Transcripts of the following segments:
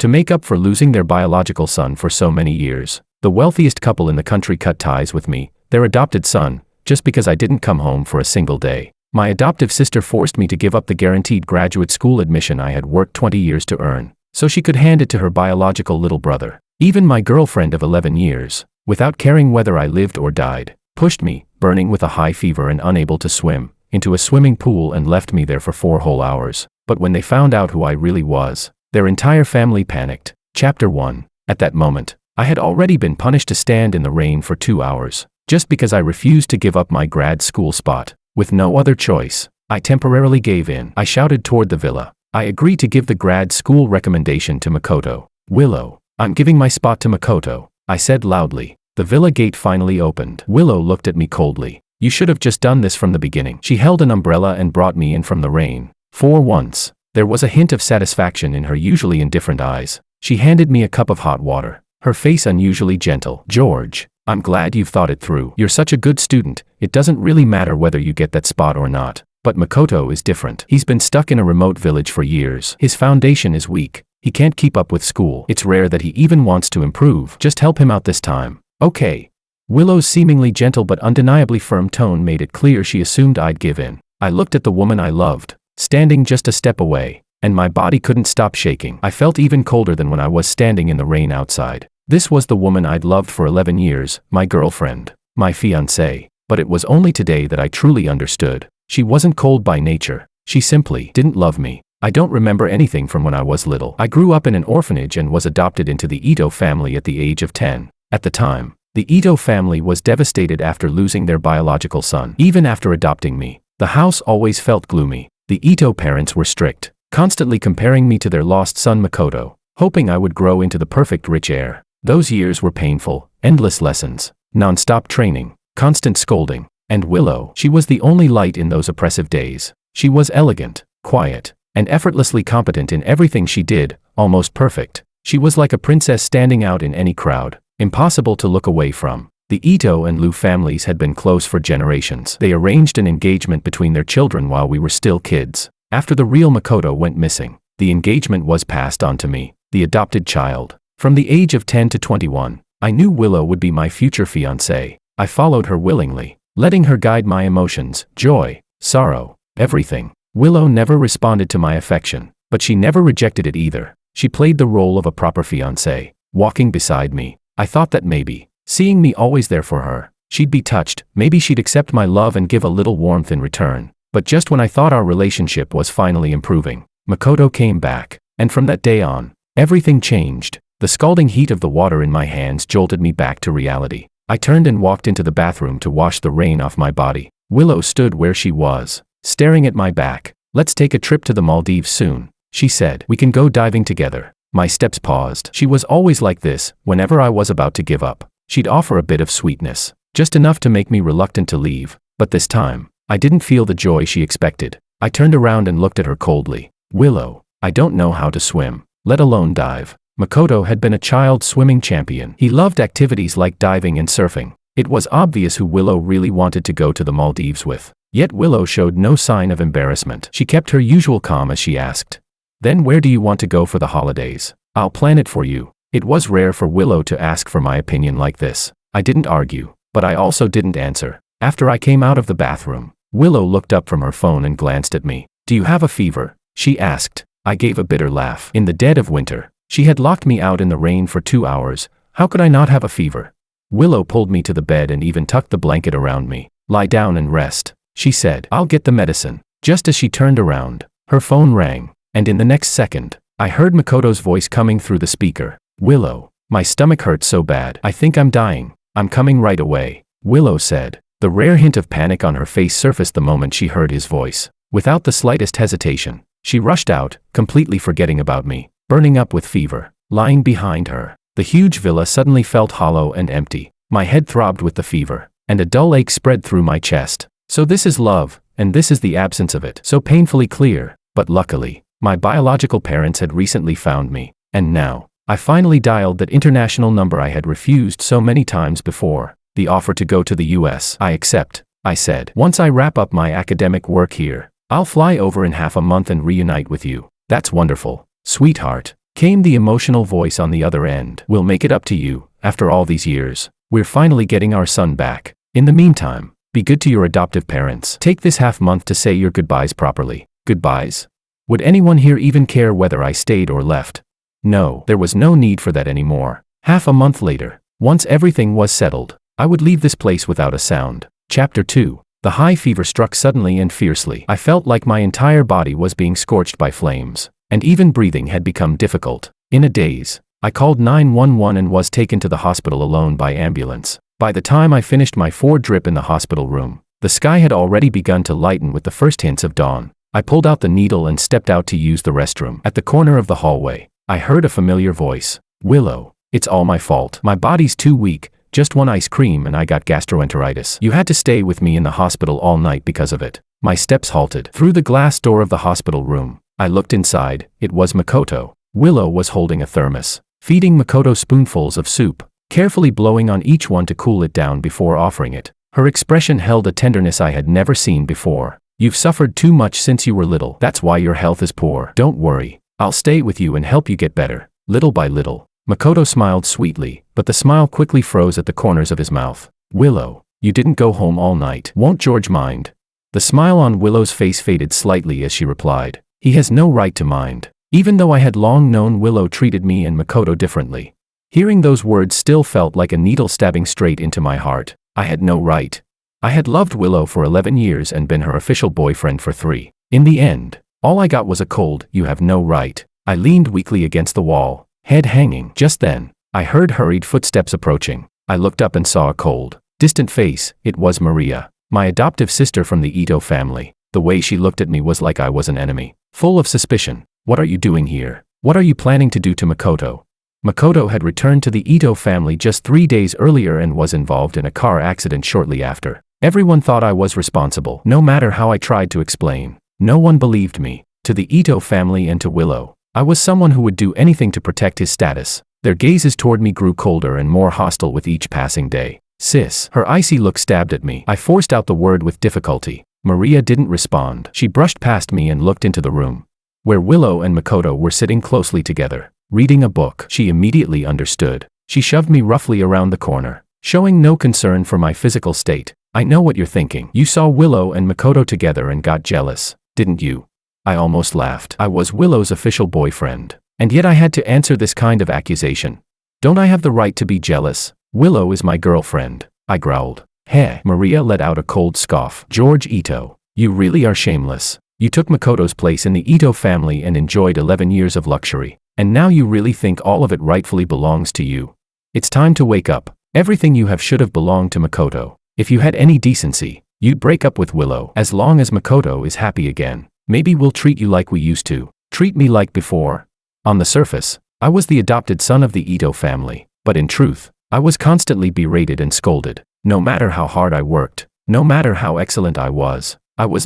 To make up for losing their biological son for so many years, the wealthiest couple in the country cut ties with me, their adopted son, just because I didn't come home for a single day. My adoptive sister forced me to give up the guaranteed graduate school admission I had worked 20 years to earn, so she could hand it to her biological little brother. Even my girlfriend of 11 years, without caring whether I lived or died, pushed me, burning with a high fever and unable to swim, into a swimming pool and left me there for 4 whole hours. But when they found out who I really was, their entire family panicked. Chapter 1. At that moment, I had already been punished to stand in the rain for 2 hours, just because I refused to give up my grad school spot. With no other choice, I temporarily gave in. I shouted toward the villa. I agreed to give the grad school recommendation to Makoto. Willow, I'm giving my spot to Makoto, I said loudly. The villa gate finally opened. Willow looked at me coldly. You should have just done this from the beginning. She held an umbrella and brought me in from the rain. For once, there was a hint of satisfaction in her usually indifferent eyes. She handed me a cup of hot water, her face unusually gentle. George, I'm glad you've thought it through. You're such a good student, it doesn't really matter whether you get that spot or not. But Makoto is different. He's been stuck in a remote village for years. His foundation is weak. He can't keep up with school. It's rare that he even wants to improve. Just help him out this time. Okay. Willow's seemingly gentle but undeniably firm tone made it clear she assumed I'd give in. I looked at the woman I loved, standing just a step away, and my body couldn't stop shaking. I felt even colder than when I was standing in the rain outside. This was the woman I'd loved for 11 years, my girlfriend, my fiancée. But it was only today that I truly understood. She wasn't cold by nature. She simply didn't love me. I don't remember anything from when I was little. I grew up in an orphanage and was adopted into the Ito family at the age of 10. At the time, the Ito family was devastated after losing their biological son. Even after adopting me, the house always felt gloomy. The Ito parents were strict, constantly comparing me to their lost son Makoto, hoping I would grow into the perfect rich heir. Those years were painful, endless lessons, non-stop training, constant scolding. And Willow, she was the only light in those oppressive days. She was elegant, quiet, and effortlessly competent in everything she did, almost perfect. She was like a princess standing out in any crowd, impossible to look away from. The Ito and Liu families had been close for generations. They arranged an engagement between their children while we were still kids. After the real Makoto went missing, the engagement was passed on to me, the adopted child. From the age of 10 to 21, I knew Willow would be my future fiancée. I followed her willingly, letting her guide my emotions, joy, sorrow, everything. Willow never responded to my affection, but she never rejected it either. She played the role of a proper fiancée, walking beside me. I thought that maybe, seeing me always there for her, she'd be touched. Maybe she'd accept my love and give a little warmth in return. But just when I thought our relationship was finally improving, Makoto came back. And from that day on, everything changed. The scalding heat of the water in my hands jolted me back to reality. I turned and walked into the bathroom to wash the rain off my body. Willow stood where she was, staring at my back. Let's take a trip to the Maldives soon, she said. We can go diving together. My steps paused. She was always like this. Whenever I was about to give up, she'd offer a bit of sweetness, just enough to make me reluctant to leave. But this time, I didn't feel the joy she expected. I turned around and looked at her coldly. Willow, I don't know how to swim, let alone dive. Makoto had been a child swimming champion. He loved activities like diving and surfing. It was obvious who Willow really wanted to go to the Maldives with. Yet Willow showed no sign of embarrassment. She kept her usual calm as she asked, "Then where do you want to go for the holidays? I'll plan it for you." It was rare for Willow to ask for my opinion like this. I didn't argue, but I also didn't answer. After I came out of the bathroom, Willow looked up from her phone and glanced at me. "Do you have a fever?" she asked. I gave a bitter laugh. In the dead of winter, she had locked me out in the rain for 2 hours. How could I not have a fever? Willow pulled me to the bed and even tucked the blanket around me. "Lie down and rest," she said. "I'll get the medicine." Just as she turned around, her phone rang, and in the next second, I heard Makoto's voice coming through the speaker. "Willow, my stomach hurts so bad. I think I'm dying. I'm coming right away," Willow said. The rare hint of panic on her face surfaced the moment she heard his voice. Without the slightest hesitation, she rushed out, completely forgetting about me. Burning up with fever, lying behind her, the huge villa suddenly felt hollow and empty. My head throbbed with the fever, and a dull ache spread through my chest. So this is love, and this is the absence of it. So painfully clear. But luckily, my biological parents had recently found me, and now, I finally dialed that international number I had refused so many times before. The offer to go to the US. "I accept," I said. "Once I wrap up my academic work here, I'll fly over in half a month and reunite with you." "That's wonderful, sweetheart," Came the emotional voice on the other end. We'll make it up to you, after all these years. We're finally getting our son back. In the meantime, be good to your adoptive parents. Take this half month to say your goodbyes properly. Goodbyes? Would anyone here even care whether I stayed or left? No, there was no need for that anymore. Half a month later, once everything was settled, I would leave this place without a sound. Chapter 2. The high fever struck suddenly and fiercely. I felt like my entire body was being scorched by flames, and even breathing had become difficult. In a daze, I called 911 and was taken to the hospital alone by ambulance. By the time I finished my 4-drip in the hospital room, the sky had already begun to lighten with the first hints of dawn. I pulled out the needle and stepped out to use the restroom. At the corner of the hallway, I heard a familiar voice. Willow, it's all my fault. My body's too weak, just one ice cream and I got gastroenteritis. You had to stay with me in the hospital all night because of it. My steps halted. Through the glass door of the hospital room, I looked inside. It was Makoto. Willow was holding a thermos, feeding Makoto spoonfuls of soup, carefully blowing on each one to cool it down before offering it. Her expression held a tenderness I had never seen before. You've suffered too much since you were little. That's why your health is poor. Don't worry. I'll stay with you and help you get better, little by little. Makoto smiled sweetly, but the smile quickly froze at the corners of his mouth. Willow, you didn't go home all night. Won't George mind? The smile on Willow's face faded slightly as she replied. He has no right to mind. Even though I had long known Willow treated me and Makoto differently. Hearing those words still felt like a needle stabbing straight into my heart. I had no right. I had loved Willow for 11 years and been her official boyfriend for 3. In the end, all I got was a cold, you have no right. I leaned weakly against the wall, head hanging. Just then, I heard hurried footsteps approaching. I looked up and saw a cold, distant face. It was Maria, my adoptive sister from the Ito family. The way she looked at me was like I was an enemy, full of suspicion. What are you doing here? What are you planning to do to Makoto? Makoto had returned to the Ito family just 3 days earlier and was involved in a car accident shortly after. Everyone thought I was responsible. No matter how I tried to explain, no one believed me. To the Ito family and to Willow, I was someone who would do anything to protect his status. Their gazes toward me grew colder and more hostile with each passing day. Sis. Her icy look stabbed at me. I forced out the word with difficulty. Maria didn't respond. She brushed past me and looked into the room, where Willow and Makoto were sitting closely together, reading a book. She immediately understood. She shoved me roughly around the corner, showing no concern for my physical state. I know what you're thinking. You saw Willow and Makoto together and got jealous, didn't you? I almost laughed. I was Willow's official boyfriend, and yet I had to answer this kind of accusation. Don't I have the right to be jealous? Willow is my girlfriend, I growled. Heh. Maria let out a cold scoff. George Ito, you really are shameless. You took Makoto's place in the Ito family and enjoyed 11 years of luxury, and now you really think all of it rightfully belongs to you. It's time to wake up. Everything you have should have belonged to Makoto. If you had any decency, you'd break up with Willow. As long as Makoto is happy again, maybe we'll treat you like we used to. Treat me like before. On the surface, I was the adopted son of the Ito family, but in truth, I was constantly berated and scolded. No matter how hard I worked, no matter how excellent I was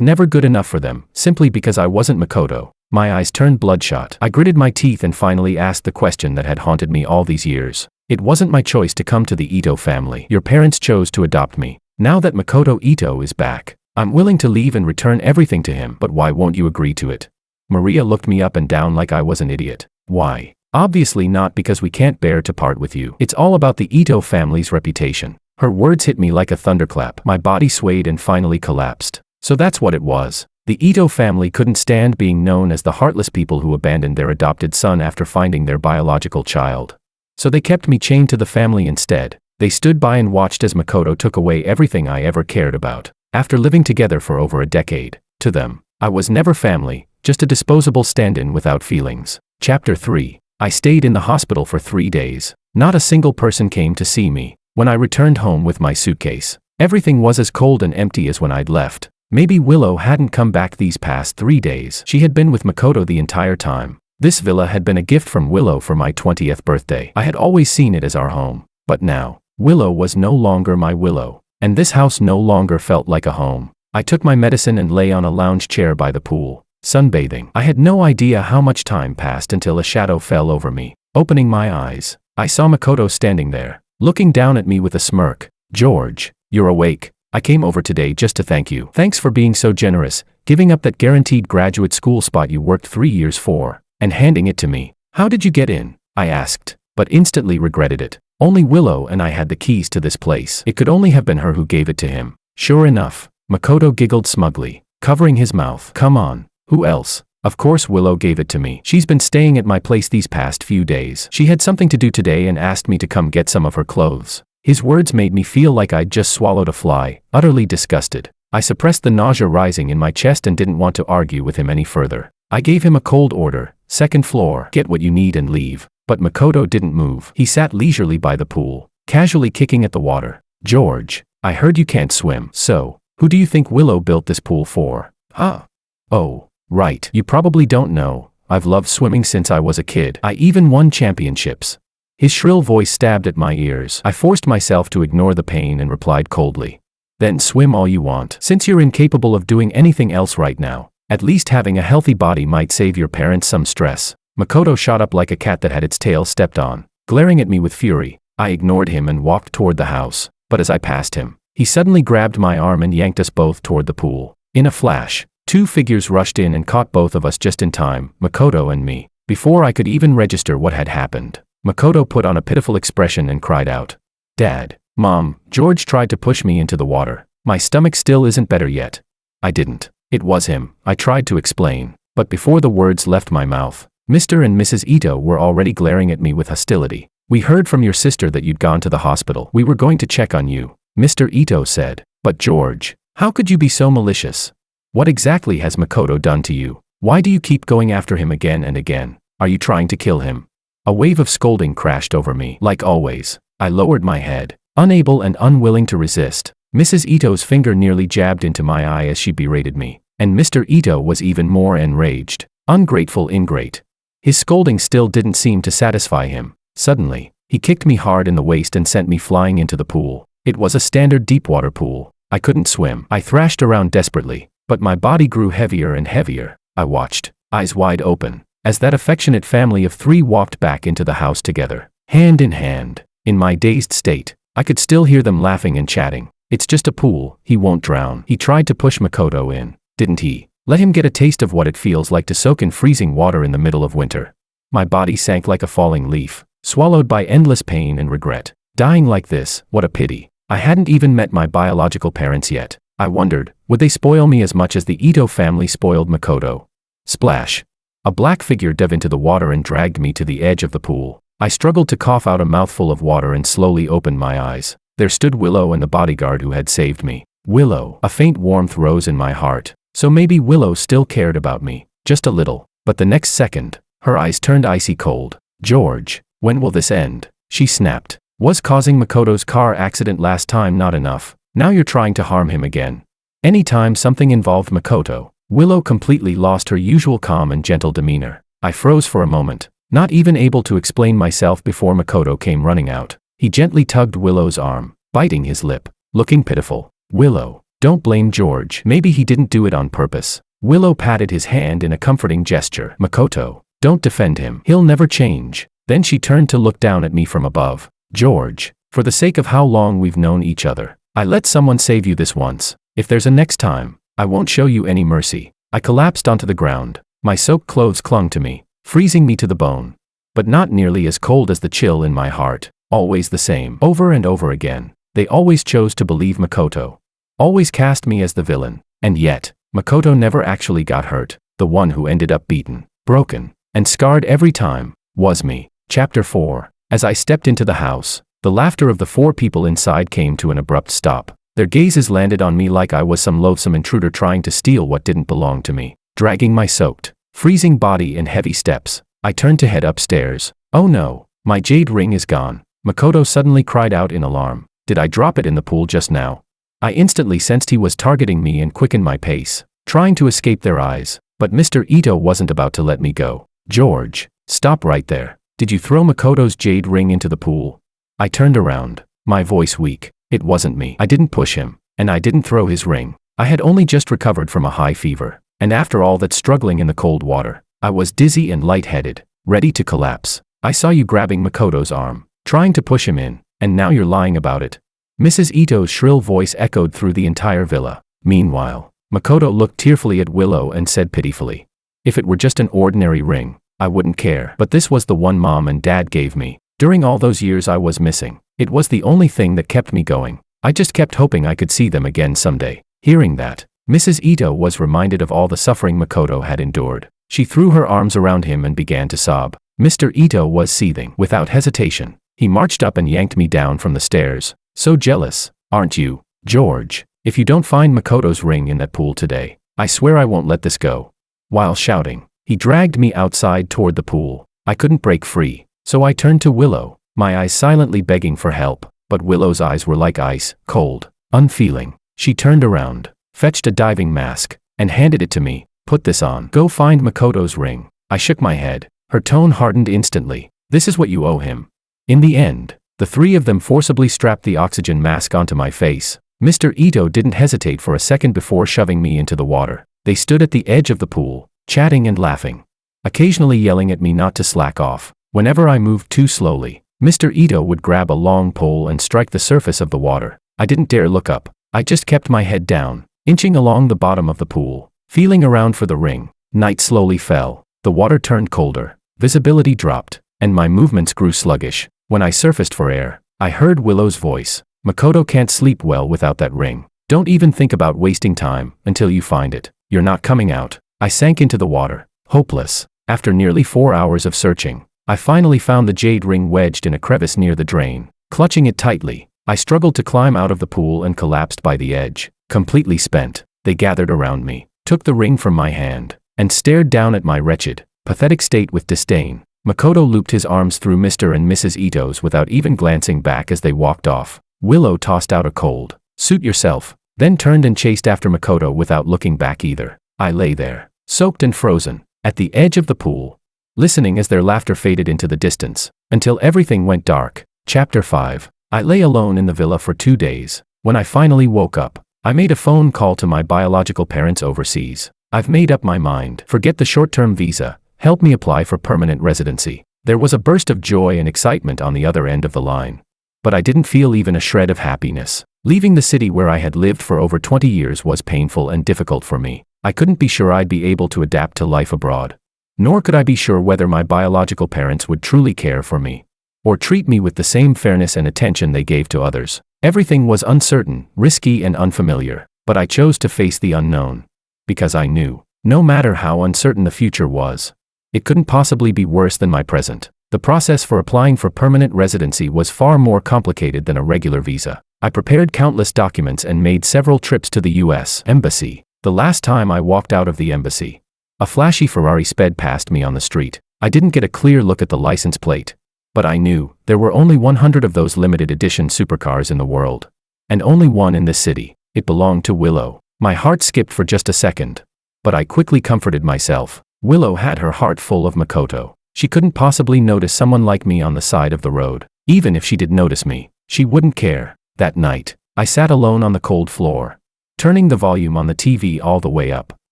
never good enough for them, simply because I wasn't Makoto. My eyes turned bloodshot. I gritted my teeth and finally asked the question that had haunted me all these years. It wasn't my choice to come to the Ito family. Your parents chose to adopt me. Now that Makoto Ito is back, I'm willing to leave and return everything to him. But why won't you agree to it? Maria looked me up and down like I was an idiot. Why? Obviously not because we can't bear to part with you. It's all about the Ito family's reputation. Her words hit me like a thunderclap. My body swayed and finally collapsed. So that's what it was. The Ito family couldn't stand being known as the heartless people who abandoned their adopted son after finding their biological child. So they kept me chained to the family instead. They stood by and watched as Makoto took away everything I ever cared about. After living together for over a decade, to them, I was never family, just a disposable stand-in without feelings. Chapter 3. I stayed in the hospital for 3 days. Not a single person came to see me. When I returned home with my suitcase, everything was as cold and empty as when I'd left. Maybe Willow hadn't come back these past 3 days. She had been with Makoto the entire time. This villa had been a gift from Willow for my 20th birthday. I had always seen it as our home. But now, Willow was no longer my Willow, and this house no longer felt like a home. I took my medicine and lay on a lounge chair by the pool, sunbathing. I had no idea how much time passed until a shadow fell over me. Opening my eyes, I saw Makoto standing there, looking down at me with a smirk. George, you're awake. I came over today just to thank you. Thanks for being so generous, giving up that guaranteed graduate school spot you worked 3 years for, and handing it to me. How did you get in? I asked, but instantly regretted it. Only Willow and I had the keys to this place. It could only have been her who gave it to him. Sure enough, Makoto giggled smugly, covering his mouth. Come on, who else? Of course Willow gave it to me. She's been staying at my place these past few days. She had something to do today and asked me to come get some of her clothes. His words made me feel like I'd just swallowed a fly, utterly disgusted. I suppressed the nausea rising in my chest and didn't want to argue with him any further. I gave him a cold order, second floor, get what you need and leave. But Makoto didn't move. He sat leisurely by the pool, casually kicking at the water. George, I heard you can't swim, so, who do you think Willow built this pool for? Huh? Oh, right. You probably don't know. I've loved swimming since I was a kid. I even won championships. His shrill voice stabbed at my ears. I forced myself to ignore the pain and replied coldly. Then swim all you want. Since you're incapable of doing anything else right now, at least having a healthy body might save your parents some stress. Makoto shot up like a cat that had its tail stepped on, glaring at me with fury. I ignored him and walked toward the house, but as I passed him, he suddenly grabbed my arm and yanked us both toward the pool. In a flash, two figures rushed in and caught both of us just in time, Makoto and me. Before I could even register what had happened, Makoto put on a pitiful expression and cried out, Dad, Mom, George tried to push me into the water. My stomach still isn't better yet. I didn't. It was him, I tried to explain, but before the words left my mouth, Mr. and Mrs. Ito were already glaring at me with hostility. We heard from your sister that you'd gone to the hospital. We were going to check on you, Mr. Ito said. But George, how could you be so malicious? What exactly has Makoto done to you? Why do you keep going after him again and again? Are you trying to kill him? A wave of scolding crashed over me. Like always, I lowered my head, unable and unwilling to resist. Mrs. Ito's finger nearly jabbed into my eye as she berated me, and Mr. Ito was even more enraged. Ungrateful ingrate. His scolding still didn't seem to satisfy him. Suddenly, he kicked me hard in the waist and sent me flying into the pool. It was a standard deepwater pool. I couldn't swim. I thrashed around desperately, but my body grew heavier and heavier. I watched, eyes wide open, as that affectionate family of three walked back into the house together, hand in hand. In my dazed state, I could still hear them laughing and chatting. It's just a pool, he won't drown. He tried to push Makoto in, didn't he? Let him get a taste of what it feels like to soak in freezing water in the middle of winter. My body sank like a falling leaf, swallowed by endless pain and regret. Dying like this, what a pity. I hadn't even met my biological parents yet. I wondered, would they spoil me as much as the Ito family spoiled Makoto? Splash. A black figure dove into the water and dragged me to the edge of the pool. I struggled to cough out a mouthful of water and slowly opened my eyes. There stood Willow and the bodyguard who had saved me. Willow. A faint warmth rose in my heart. So maybe Willow still cared about me, just a little. But the next second, her eyes turned icy cold. George, when will this end? She snapped. Was causing Makoto's car accident last time not enough? Now you're trying to harm him again. Anytime something involved Makoto, Willow completely lost her usual calm and gentle demeanor. I froze for a moment, not even able to explain myself before Makoto came running out. He gently tugged Willow's arm, biting his lip, looking pitiful. Willow, don't blame George. Maybe he didn't do it on purpose. Willow patted his hand in a comforting gesture. Makoto, don't defend him. He'll never change. Then she turned to look down at me from above. George, for the sake of how long we've known each other, I let someone save you this once. If there's a next time, I won't show you any mercy. I collapsed onto the ground. My soaked clothes clung to me, freezing me to the bone. But not nearly as cold as the chill in my heart. Always the same. Over and over again. They always chose to believe Makoto. Always cast me as the villain. And yet, Makoto never actually got hurt. The one who ended up beaten, broken, and scarred every time, was me. Chapter 4. As I stepped into the house, the laughter of the four people inside came to an abrupt stop. Their gazes landed on me like I was some loathsome intruder trying to steal what didn't belong to me. Dragging my soaked, freezing body in heavy steps, I turned to head upstairs. Oh no, my jade ring is gone. Makoto suddenly cried out in alarm. Did I drop it in the pool just now? I instantly sensed he was targeting me and quickened my pace, trying to escape their eyes. But Mr. Ito wasn't about to let me go. George, stop right there. Did you throw Makoto's jade ring into the pool? I turned around, my voice weak. It wasn't me. I didn't push him, and I didn't throw his ring. I had only just recovered from a high fever, and after all that struggling in the cold water, I was dizzy and lightheaded, ready to collapse. I saw you grabbing Makoto's arm, trying to push him in, and now you're lying about it. Mrs. Ito's shrill voice echoed through the entire villa. Meanwhile, Makoto looked tearfully at Willow and said pitifully, if it were just an ordinary ring, I wouldn't care. But this was the one Mom and Dad gave me. During all those years I was missing, it was the only thing that kept me going. I just kept hoping I could see them again someday. Hearing that, Mrs. Ito was reminded of all the suffering Makoto had endured. She threw her arms around him and began to sob. Mr. Ito was seething. Without hesitation, he marched up and yanked me down from the stairs. So jealous, aren't you, George? If you don't find Makoto's ring in that pool today, I swear I won't let this go. While shouting, he dragged me outside toward the pool. I couldn't break free, so I turned to Willow, my eyes silently begging for help, but Willow's eyes were like ice, cold, unfeeling. She turned around, fetched a diving mask, and handed it to me. Put this on. Go find Makoto's ring. I shook my head. Her tone hardened instantly. This is what you owe him. In the end, the three of them forcibly strapped the oxygen mask onto my face. Mr. Ito didn't hesitate for a second before shoving me into the water. They stood at the edge of the pool, chatting and laughing, occasionally yelling at me not to slack off. Whenever I moved too slowly, Mr. Ito would grab a long pole and strike the surface of the water. I didn't dare look up. I just kept my head down, inching along the bottom of the pool, feeling around for the ring. Night slowly fell. The water turned colder, visibility dropped, and my movements grew sluggish. When I surfaced for air, I heard Willow's voice. Makoto can't sleep well without that ring. Don't even think about wasting time until you find it. You're not coming out. I sank into the water, hopeless. After nearly 4 hours of searching, I finally found the jade ring wedged in a crevice near the drain. Clutching it tightly, I struggled to climb out of the pool and collapsed by the edge. Completely spent, they gathered around me, took the ring from my hand, and stared down at my wretched, pathetic state with disdain. Makoto looped his arms through Mr. and Mrs. Ito's without even glancing back as they walked off. Willow tossed out a cold, "Suit yourself," then turned and chased after Makoto without looking back either. I lay there, soaked and frozen, at the edge of the pool, listening as their laughter faded into the distance, until everything went dark. Chapter 5. I lay alone in the villa for 2 days. When I finally woke up, I made a phone call to my biological parents overseas. I've made up my mind. Forget the short-term visa. Help me apply for permanent residency. There was a burst of joy and excitement on the other end of the line. But I didn't feel even a shred of happiness. Leaving the city where I had lived for over 20 years was painful and difficult for me. I couldn't be sure I'd be able to adapt to life abroad. Nor could I be sure whether my biological parents would truly care for me, or treat me with the same fairness and attention they gave to others. Everything was uncertain, risky and unfamiliar, but I chose to face the unknown. Because I knew, no matter how uncertain the future was, it couldn't possibly be worse than my present. The process for applying for permanent residency was far more complicated than a regular visa. I prepared countless documents and made several trips to the U.S. Embassy. The last time I walked out of the embassy, a flashy Ferrari sped past me on the street. I didn't get a clear look at the license plate, but I knew there were only 100 of those limited edition supercars in the world, and only one in this city. It belonged to Willow. My heart skipped for just a second, but I quickly comforted myself. Willow had her heart full of Makoto. She couldn't possibly notice someone like me on the side of the road. Even if she did notice me, she wouldn't care. That night, I sat alone on the cold floor, turning the volume on the TV all the way up,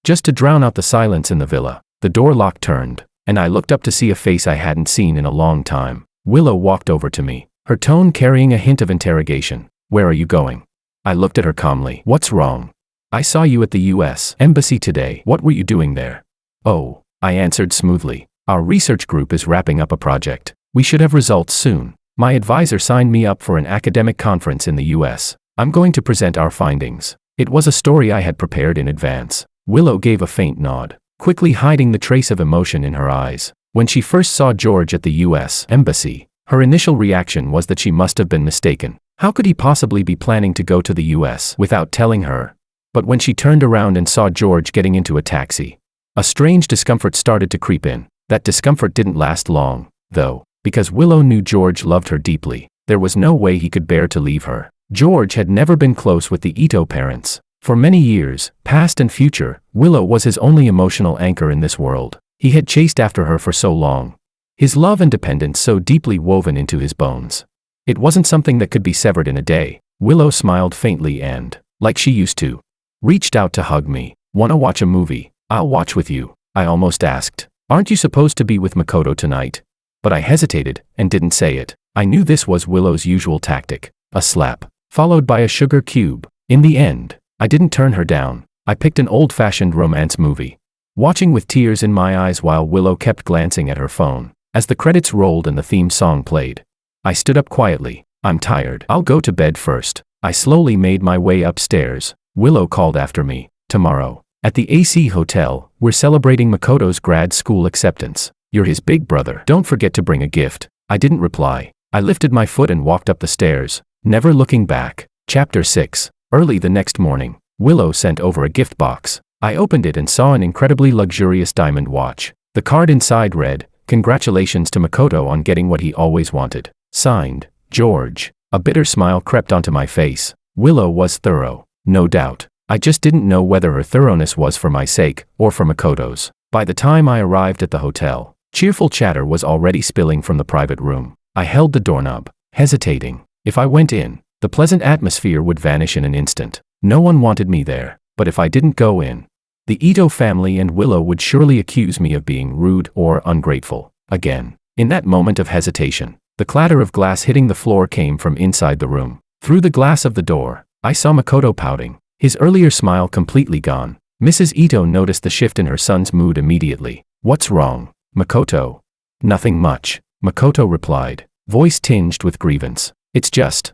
just to drown out the silence in the villa. The door lock turned, and I looked up to see a face I hadn't seen in a long time. Willow walked over to me, her tone carrying a hint of interrogation. "Where are you going?" I looked at her calmly. "What's wrong?" "I saw you at the U.S. Embassy today. What were you doing there?" "Oh," I answered smoothly. "Our research group is wrapping up a project. We should have results soon. My advisor signed me up for an academic conference in the U.S. I'm going to present our findings." It was a story I had prepared in advance. Willow gave a faint nod, quickly hiding the trace of emotion in her eyes. When she first saw George at the U.S. Embassy, her initial reaction was that she must have been mistaken. How could he possibly be planning to go to the U.S. without telling her? But when she turned around and saw George getting into a taxi, a strange discomfort started to creep in. That discomfort didn't last long, though, because Willow knew George loved her deeply. There was no way he could bear to leave her. George had never been close with the Ito parents. For many years, past and future, Willow was his only emotional anchor in this world. He had chased after her for so long, his love and dependence so deeply woven into his bones. It wasn't something that could be severed in a day. Willow smiled faintly and, like she used to, reached out to hug me. "Wanna watch a movie? I'll watch with you," I almost asked. "Aren't you supposed to be with Makoto tonight?" But I hesitated and didn't say it. I knew this was Willow's usual tactic. A slap, followed by a sugar cube. In the end, I didn't turn her down. I picked an old-fashioned romance movie. watching with tears in my eyes while Willow kept glancing at her phone. As the credits rolled and the theme song played, I stood up quietly. I'm tired. I'll go to bed first. I slowly made my way upstairs. Willow called after me. Tomorrow, at the AC Hotel, we're celebrating Makoto's grad school acceptance. You're his big brother. Don't forget to bring a gift. I didn't reply. I lifted my foot and walked up the stairs, never looking back. Chapter 6. Early the next morning, Willow sent over a gift box. I opened it and saw an incredibly luxurious diamond watch. The card inside read, "Congratulations to Makoto on getting what he always wanted. Signed, George." A bitter smile crept onto my face. Willow was thorough, no doubt. I just didn't know whether her thoroughness was for my sake or for Makoto's. By the time I arrived at the hotel, cheerful chatter was already spilling from the private room. I held the doorknob, hesitating. If I went in, the pleasant atmosphere would vanish in an instant. No one wanted me there, but if I didn't go in, the Ito family and Willow would surely accuse me of being rude or ungrateful. Again, in that moment of hesitation, the clatter of glass hitting the floor came from inside the room. Through the glass of the door, I saw Makoto pouting, his earlier smile completely gone. Mrs. Ito noticed the shift in her son's mood immediately. "What's wrong, Makoto?" "Nothing much," Makoto replied, voice tinged with grievance. "It's just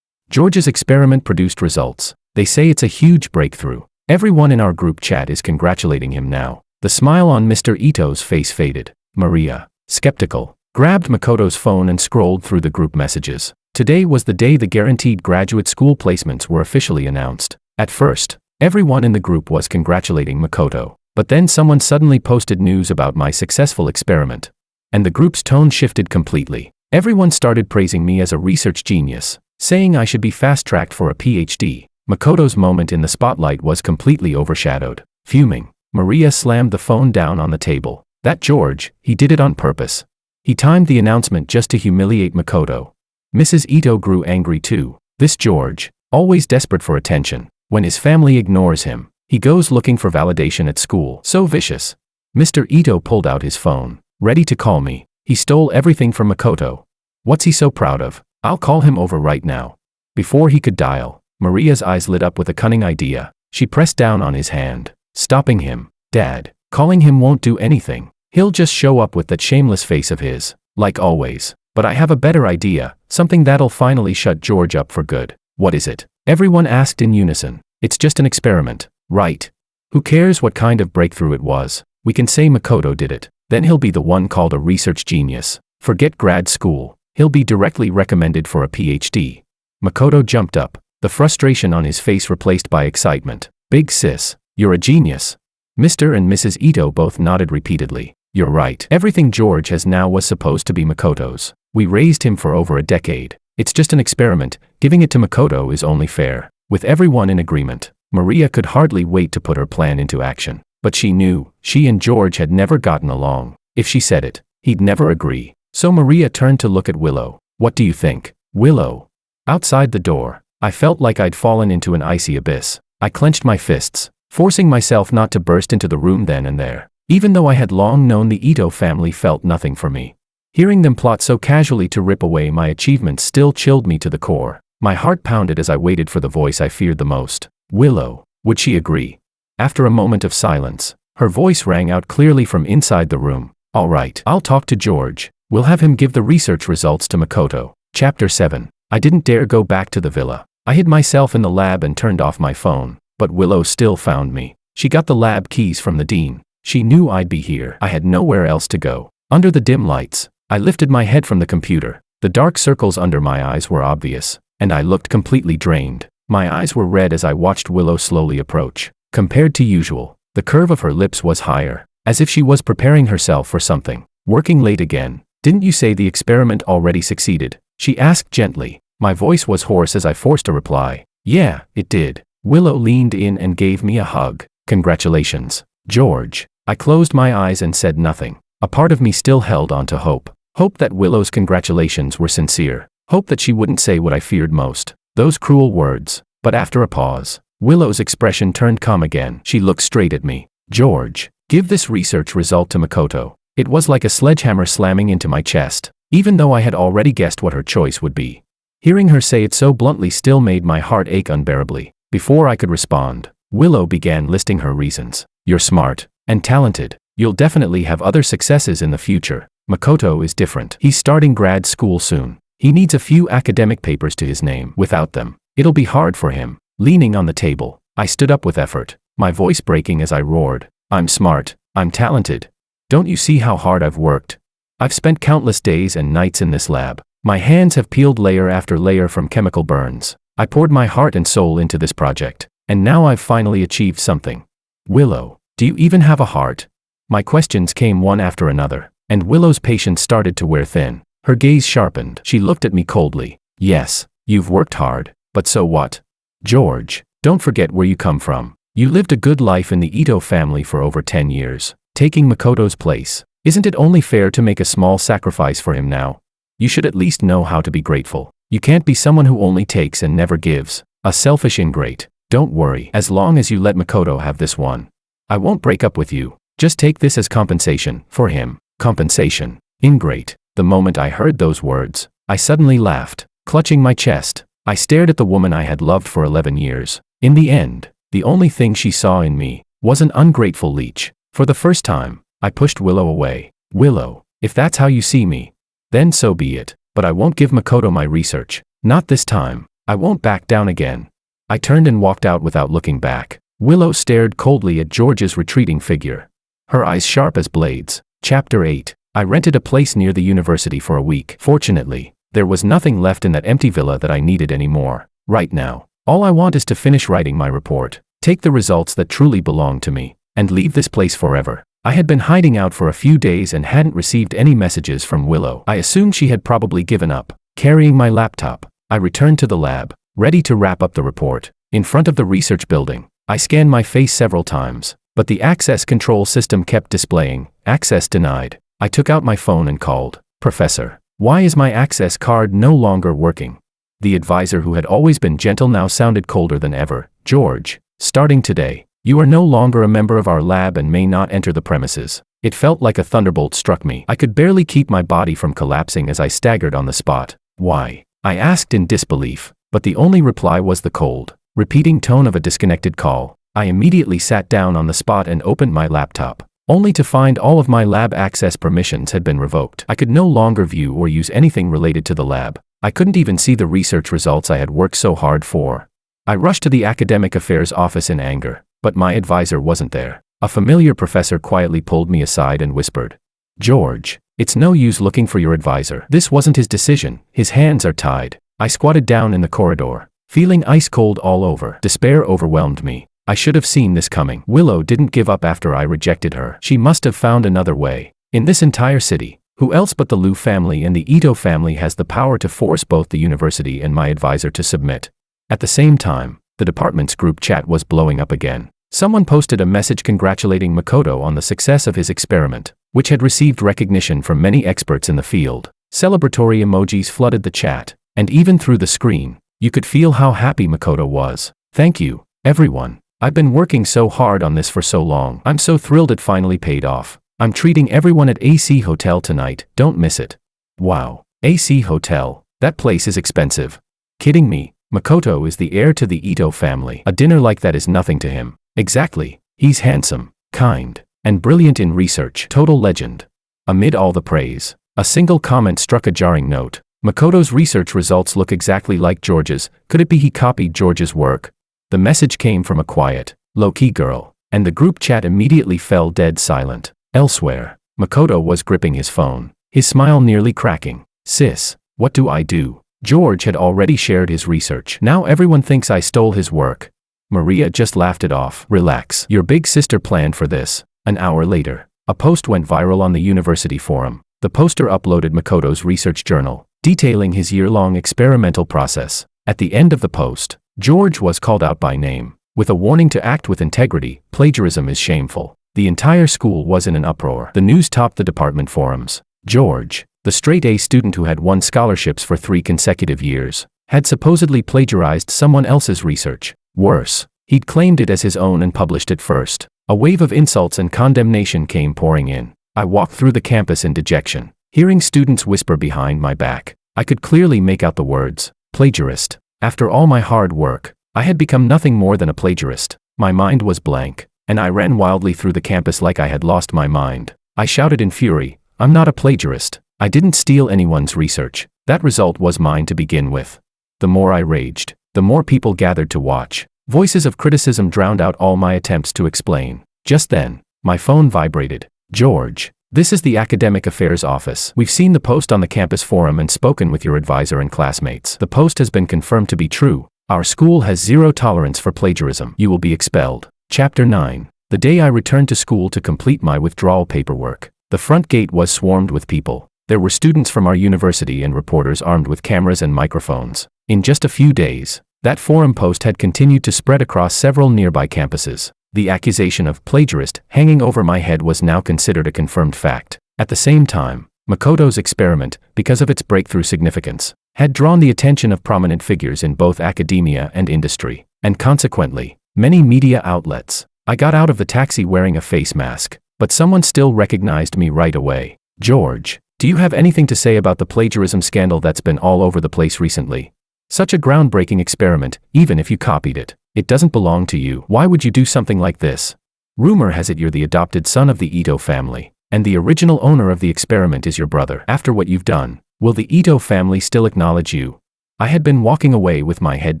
George's experiment produced results. They say it's a huge breakthrough. Everyone in our group chat is congratulating him now." The smile on Mr. Ito's face faded. Maria, skeptical, grabbed Makoto's phone and scrolled through the group messages. Today was the day the guaranteed graduate school placements were officially announced. At first, everyone in the group was congratulating Makoto, but then someone suddenly posted news about my successful experiment, and the group's tone shifted completely. Everyone started praising me as a research genius, saying I should be fast-tracked for a PhD. Makoto's moment in the spotlight was completely overshadowed. Fuming, Maria slammed the phone down on the table. "That George, he did it on purpose. He timed the announcement just to humiliate Makoto." Mrs. Ito grew angry too. "This George, always desperate for attention. When his family ignores him, he goes looking for validation at school. So vicious." Mr. Ito pulled out his phone, ready to call me. "He stole everything from Makoto. What's he so proud of? I'll call him over right now." Before he could dial, Maria's eyes lit up with a cunning idea. She pressed down on his hand, stopping him. "Dad, calling him won't do anything. He'll just show up with that shameless face of his, like always. But I have a better idea, something that'll finally shut George up for good." "What is it?" everyone asked in unison. "It's just an experiment, right? Who cares what kind of breakthrough it was? We can say Makoto did it. Then he'll be the one called a research genius. Forget grad school. He'll be directly recommended for a PhD." Makoto jumped up, the frustration on his face replaced by excitement. "Big sis, you're a genius." Mr. and Mrs. Ito both nodded repeatedly. "You're right. Everything George has now was supposed to be Makoto's. We raised him for over a decade. It's just an experiment. Giving it to Makoto is only fair." With everyone in agreement, Maria could hardly wait to put her plan into action. But she knew, she and George had never gotten along. If she said it, he'd never agree. So Maria turned to look at Willow. "What do you think, Willow?" Outside the door, I felt like I'd fallen into an icy abyss. I clenched my fists, forcing myself not to burst into the room then and there. Even though I had long known the Ito family felt nothing for me, hearing them plot so casually to rip away my achievements still chilled me to the core. My heart pounded as I waited for the voice I feared the most. Willow, would she agree? After a moment of silence, her voice rang out clearly from inside the room. "All right, I'll talk to George. We'll have him give the research results to Makoto." Chapter 7. I didn't dare go back to the villa. I hid myself in the lab and turned off my phone, but Willow still found me. She got the lab keys from the dean. She knew I'd be here. I had nowhere else to go. Under the dim lights, I lifted my head from the computer. The dark circles under my eyes were obvious, and I looked completely drained. My eyes were red as I watched Willow slowly approach. Compared to usual, the curve of her lips was higher, as if she was preparing herself for something. "Working late again. Didn't you say the experiment already succeeded?" she asked gently. My voice was hoarse as I forced a reply. "Yeah, it did." Willow leaned in and gave me a hug. "Congratulations, George." I closed my eyes and said nothing. A part of me still held on to hope. Hope that Willow's congratulations were sincere. Hope that she wouldn't say what I feared most, those cruel words. But after a pause, Willow's expression turned calm again. She looked straight at me. "George, give this research result to Makoto." It was like a sledgehammer slamming into my chest, even though I had already guessed what her choice would be. Hearing her say it so bluntly still made my heart ache unbearably. Before I could respond, Willow began listing her reasons. "You're smart, and talented. You'll definitely have other successes in the future. Makoto is different. He's starting grad school soon. He needs a few academic papers to his name. Without them, it'll be hard for him. Leaning on the table, I stood up with effort, my voice breaking as I roared. I'm smart. I'm talented. Don't you see how hard I've worked? I've spent countless days and nights in this lab. My hands have peeled layer after layer from chemical burns. I poured my heart and soul into this project, and now I've finally achieved something. Willow, do you even have a heart? My questions came one after another, and Willow's patience started to wear thin. Her gaze sharpened. She looked at me coldly. Yes, you've worked hard, but so what? George, don't forget where you come from. You lived a good life in the Ito family for over 10 years, taking Makoto's place. Isn't it only fair to make a small sacrifice for him now? You should at least know how to be grateful. You can't be someone who only takes and never gives. A selfish ingrate. Don't worry, as long as you let Makoto have this one. I won't break up with you. Just take this as compensation for him. Compensation. Ingrate. The moment I heard those words, I suddenly laughed. Clutching my chest, I stared at the woman I had loved for 11 years. In the end, the only thing she saw in me was an ungrateful leech. For the first time, I pushed Willow away. Willow, if that's how you see me, then so be it. But I won't give Makoto my research. Not this time. I won't back down again. I turned and walked out without looking back. Willow stared coldly at George's retreating figure, her eyes sharp as blades. Chapter 8. I rented a place near the university for a week. Fortunately, there was nothing left in that empty villa that I needed anymore. Right now, all I want is to finish writing my report, take the results that truly belong to me, and leave this place forever. I had been hiding out for a few days and hadn't received any messages from Willow. I assumed she had probably given up. Carrying my laptop, I returned to the lab, ready to wrap up the report. In front of the research building, I scanned my face several times, but the access control system kept displaying, access denied. I took out my phone and called. Professor, why is my access card no longer working? The advisor, who had always been gentle, now sounded colder than ever. George, starting today, you are no longer a member of our lab and may not enter the premises. It felt like a thunderbolt struck me. I could barely keep my body from collapsing as I staggered on the spot. Why? I asked in disbelief, but the only reply was the cold, repeating tone of a disconnected call. I immediately sat down on the spot and opened my laptop, only to find all of my lab access permissions had been revoked. I could no longer view or use anything related to the lab. I couldn't even see the research results I had worked so hard for. I rushed to the academic affairs office in anger, but my advisor wasn't there. A familiar professor quietly pulled me aside and whispered, George, it's no use looking for your advisor. This wasn't his decision. His hands are tied. I squatted down in the corridor, feeling ice cold all over. Despair overwhelmed me. I should have seen this coming. Willow didn't give up after I rejected her. She must have found another way. In this entire city, who else but the Liu family and the Ito family has the power to force both the university and my advisor to submit? At the same time, the department's group chat was blowing up again. Someone posted a message congratulating Makoto on the success of his experiment, which had received recognition from many experts in the field. Celebratory emojis flooded the chat, and even through the screen, you could feel how happy Makoto was. Thank you, everyone. I've been working so hard on this for so long. I'm so thrilled it finally paid off. I'm treating everyone at AC Hotel tonight. Don't miss it. Wow, AC Hotel. That place is expensive. Kidding me? Makoto is the heir to the Ito family. A dinner like that is nothing to him. Exactly. He's handsome, kind, and brilliant in research. Total legend. Amid all the praise, a single comment struck a jarring note. Makoto's research results look exactly like George's. Could it be he copied George's work? The message came from a quiet, low-key girl, and the group chat immediately fell dead silent. Elsewhere, Makoto was gripping his phone, his smile nearly cracking. Sis, what do I do? George had already shared his research. Now everyone thinks I stole his work. Maria just laughed it off. Relax. Your big sister planned for this. An hour later, a post went viral on the university forum. The poster uploaded Makoto's research journal, detailing his year-long experimental process. At the end of the post, George was called out by name, with a warning to act with integrity. Plagiarism is shameful. The entire school was in an uproar. The news topped the department forums. George, the straight-A student who had won scholarships for 3 consecutive years, had supposedly plagiarized someone else's research. Worse, he'd claimed it as his own and published it first. A wave of insults and condemnation came pouring in. I walked through the campus in dejection, hearing students whisper behind my back. I could clearly make out the words, plagiarist. After all my hard work, I had become nothing more than a plagiarist. My mind was blank, and I ran wildly through the campus like I had lost my mind. I shouted in fury, "I'm not a plagiarist. I didn't steal anyone's research. That result was mine to begin with." The more I raged, the more people gathered to watch. Voices of criticism drowned out all my attempts to explain. Just then, my phone vibrated. "George, this is the Academic Affairs Office. We've seen the post on the campus forum and spoken with your advisor and classmates. The post has been confirmed to be true. Our school has zero tolerance for plagiarism. You will be expelled." Chapter 9. The day I returned to school to complete my withdrawal paperwork, the front gate was swarmed with people. There were students from our university and reporters armed with cameras and microphones. In just a few days, that forum post had continued to spread across several nearby campuses. The accusation of plagiarist hanging over my head was now considered a confirmed fact. At the same time, Makoto's experiment, because of its breakthrough significance, had drawn the attention of prominent figures in both academia and industry, and consequently, many media outlets. I got out of the taxi wearing a face mask, but someone still recognized me right away. "George, do you have anything to say about the plagiarism scandal that's been all over the place recently? Such a groundbreaking experiment, even if you copied it. It doesn't belong to you. Why would you do something like this? Rumor has it you're the adopted son of the Ito family, and the original owner of the experiment is your brother. After what you've done, will the Ito family still acknowledge you?" I had been walking away with my head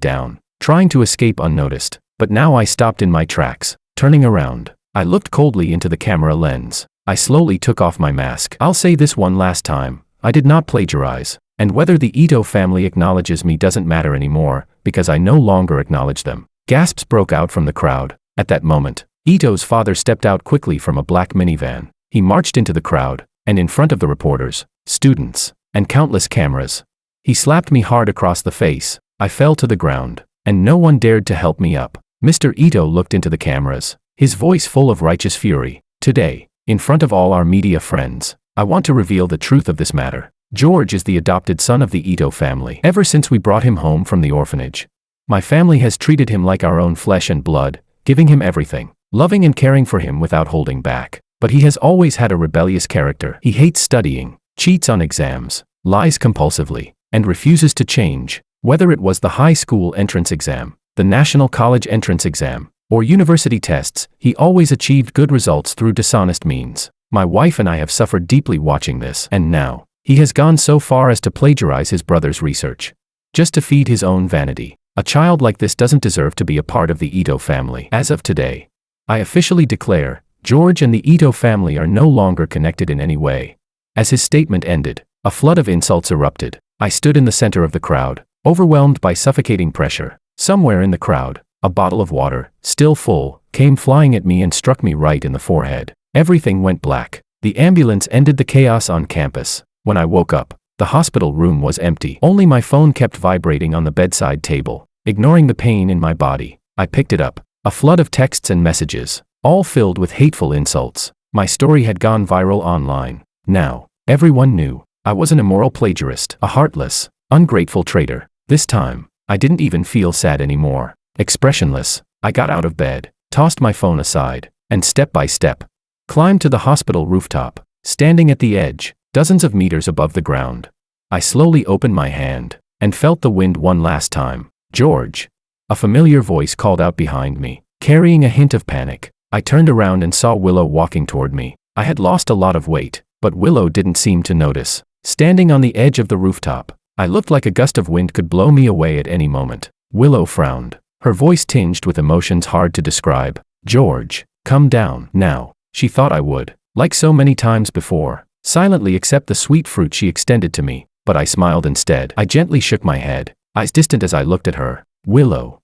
down, trying to escape unnoticed, but now I stopped in my tracks. Turning around, I looked coldly into the camera lens. I slowly took off my mask. "I'll say this one last time. I did not plagiarize, and whether the Ito family acknowledges me doesn't matter anymore, because I no longer acknowledge them." Gasps broke out from the crowd. At that moment, Ito's father stepped out quickly from a black minivan. He marched into the crowd, and in front of the reporters, students, and countless cameras, he slapped me hard across the face. I fell to the ground, and no one dared to help me up. Mr. Ito looked into the cameras, his voice full of righteous fury. "Today, in front of all our media friends, I want to reveal the truth of this matter. George is the adopted son of the Ito family. Ever since we brought him home from the orphanage, my family has treated him like our own flesh and blood, giving him everything, loving and caring for him without holding back. But he has always had a rebellious character. He hates studying, cheats on exams, lies compulsively, and refuses to change. Whether it was the high school entrance exam, the national college entrance exam, or university tests, he always achieved good results through dishonest means. My wife and I have suffered deeply watching this, and now, he has gone so far as to plagiarize his brother's research, just to feed his own vanity. A child like this doesn't deserve to be a part of the Ito family. As of today, I officially declare, George and the Ito family are no longer connected in any way." As his statement ended, a flood of insults erupted. I stood in the center of the crowd, overwhelmed by suffocating pressure. Somewhere in the crowd, a bottle of water, still full, came flying at me and struck me right in the forehead. Everything went black. The ambulance ended the chaos on campus. When I woke up, the hospital room was empty. Only my phone kept vibrating on the bedside table. Ignoring the pain in my body, I picked it up. A flood of texts and messages, all filled with hateful insults. My story had gone viral online. Now, everyone knew I was an immoral plagiarist, a heartless, ungrateful traitor. This time, I didn't even feel sad anymore. Expressionless, I got out of bed, tossed my phone aside, and step by step, climbed to the hospital rooftop. Standing at the edge, dozens of meters above the ground, I slowly opened my hand, and felt the wind one last time. "George." A familiar voice called out behind me, carrying a hint of panic. I turned around and saw Willow walking toward me. I had lost a lot of weight, but Willow didn't seem to notice. Standing on the edge of the rooftop, I looked like a gust of wind could blow me away at any moment. Willow frowned, her voice tinged with emotions hard to describe. "George, come down." Now, she thought I would, like so many times before, silently accept the sweet fruit she extended to me, but I smiled instead. I gently shook my head, eyes distant as I looked at her. "Willow,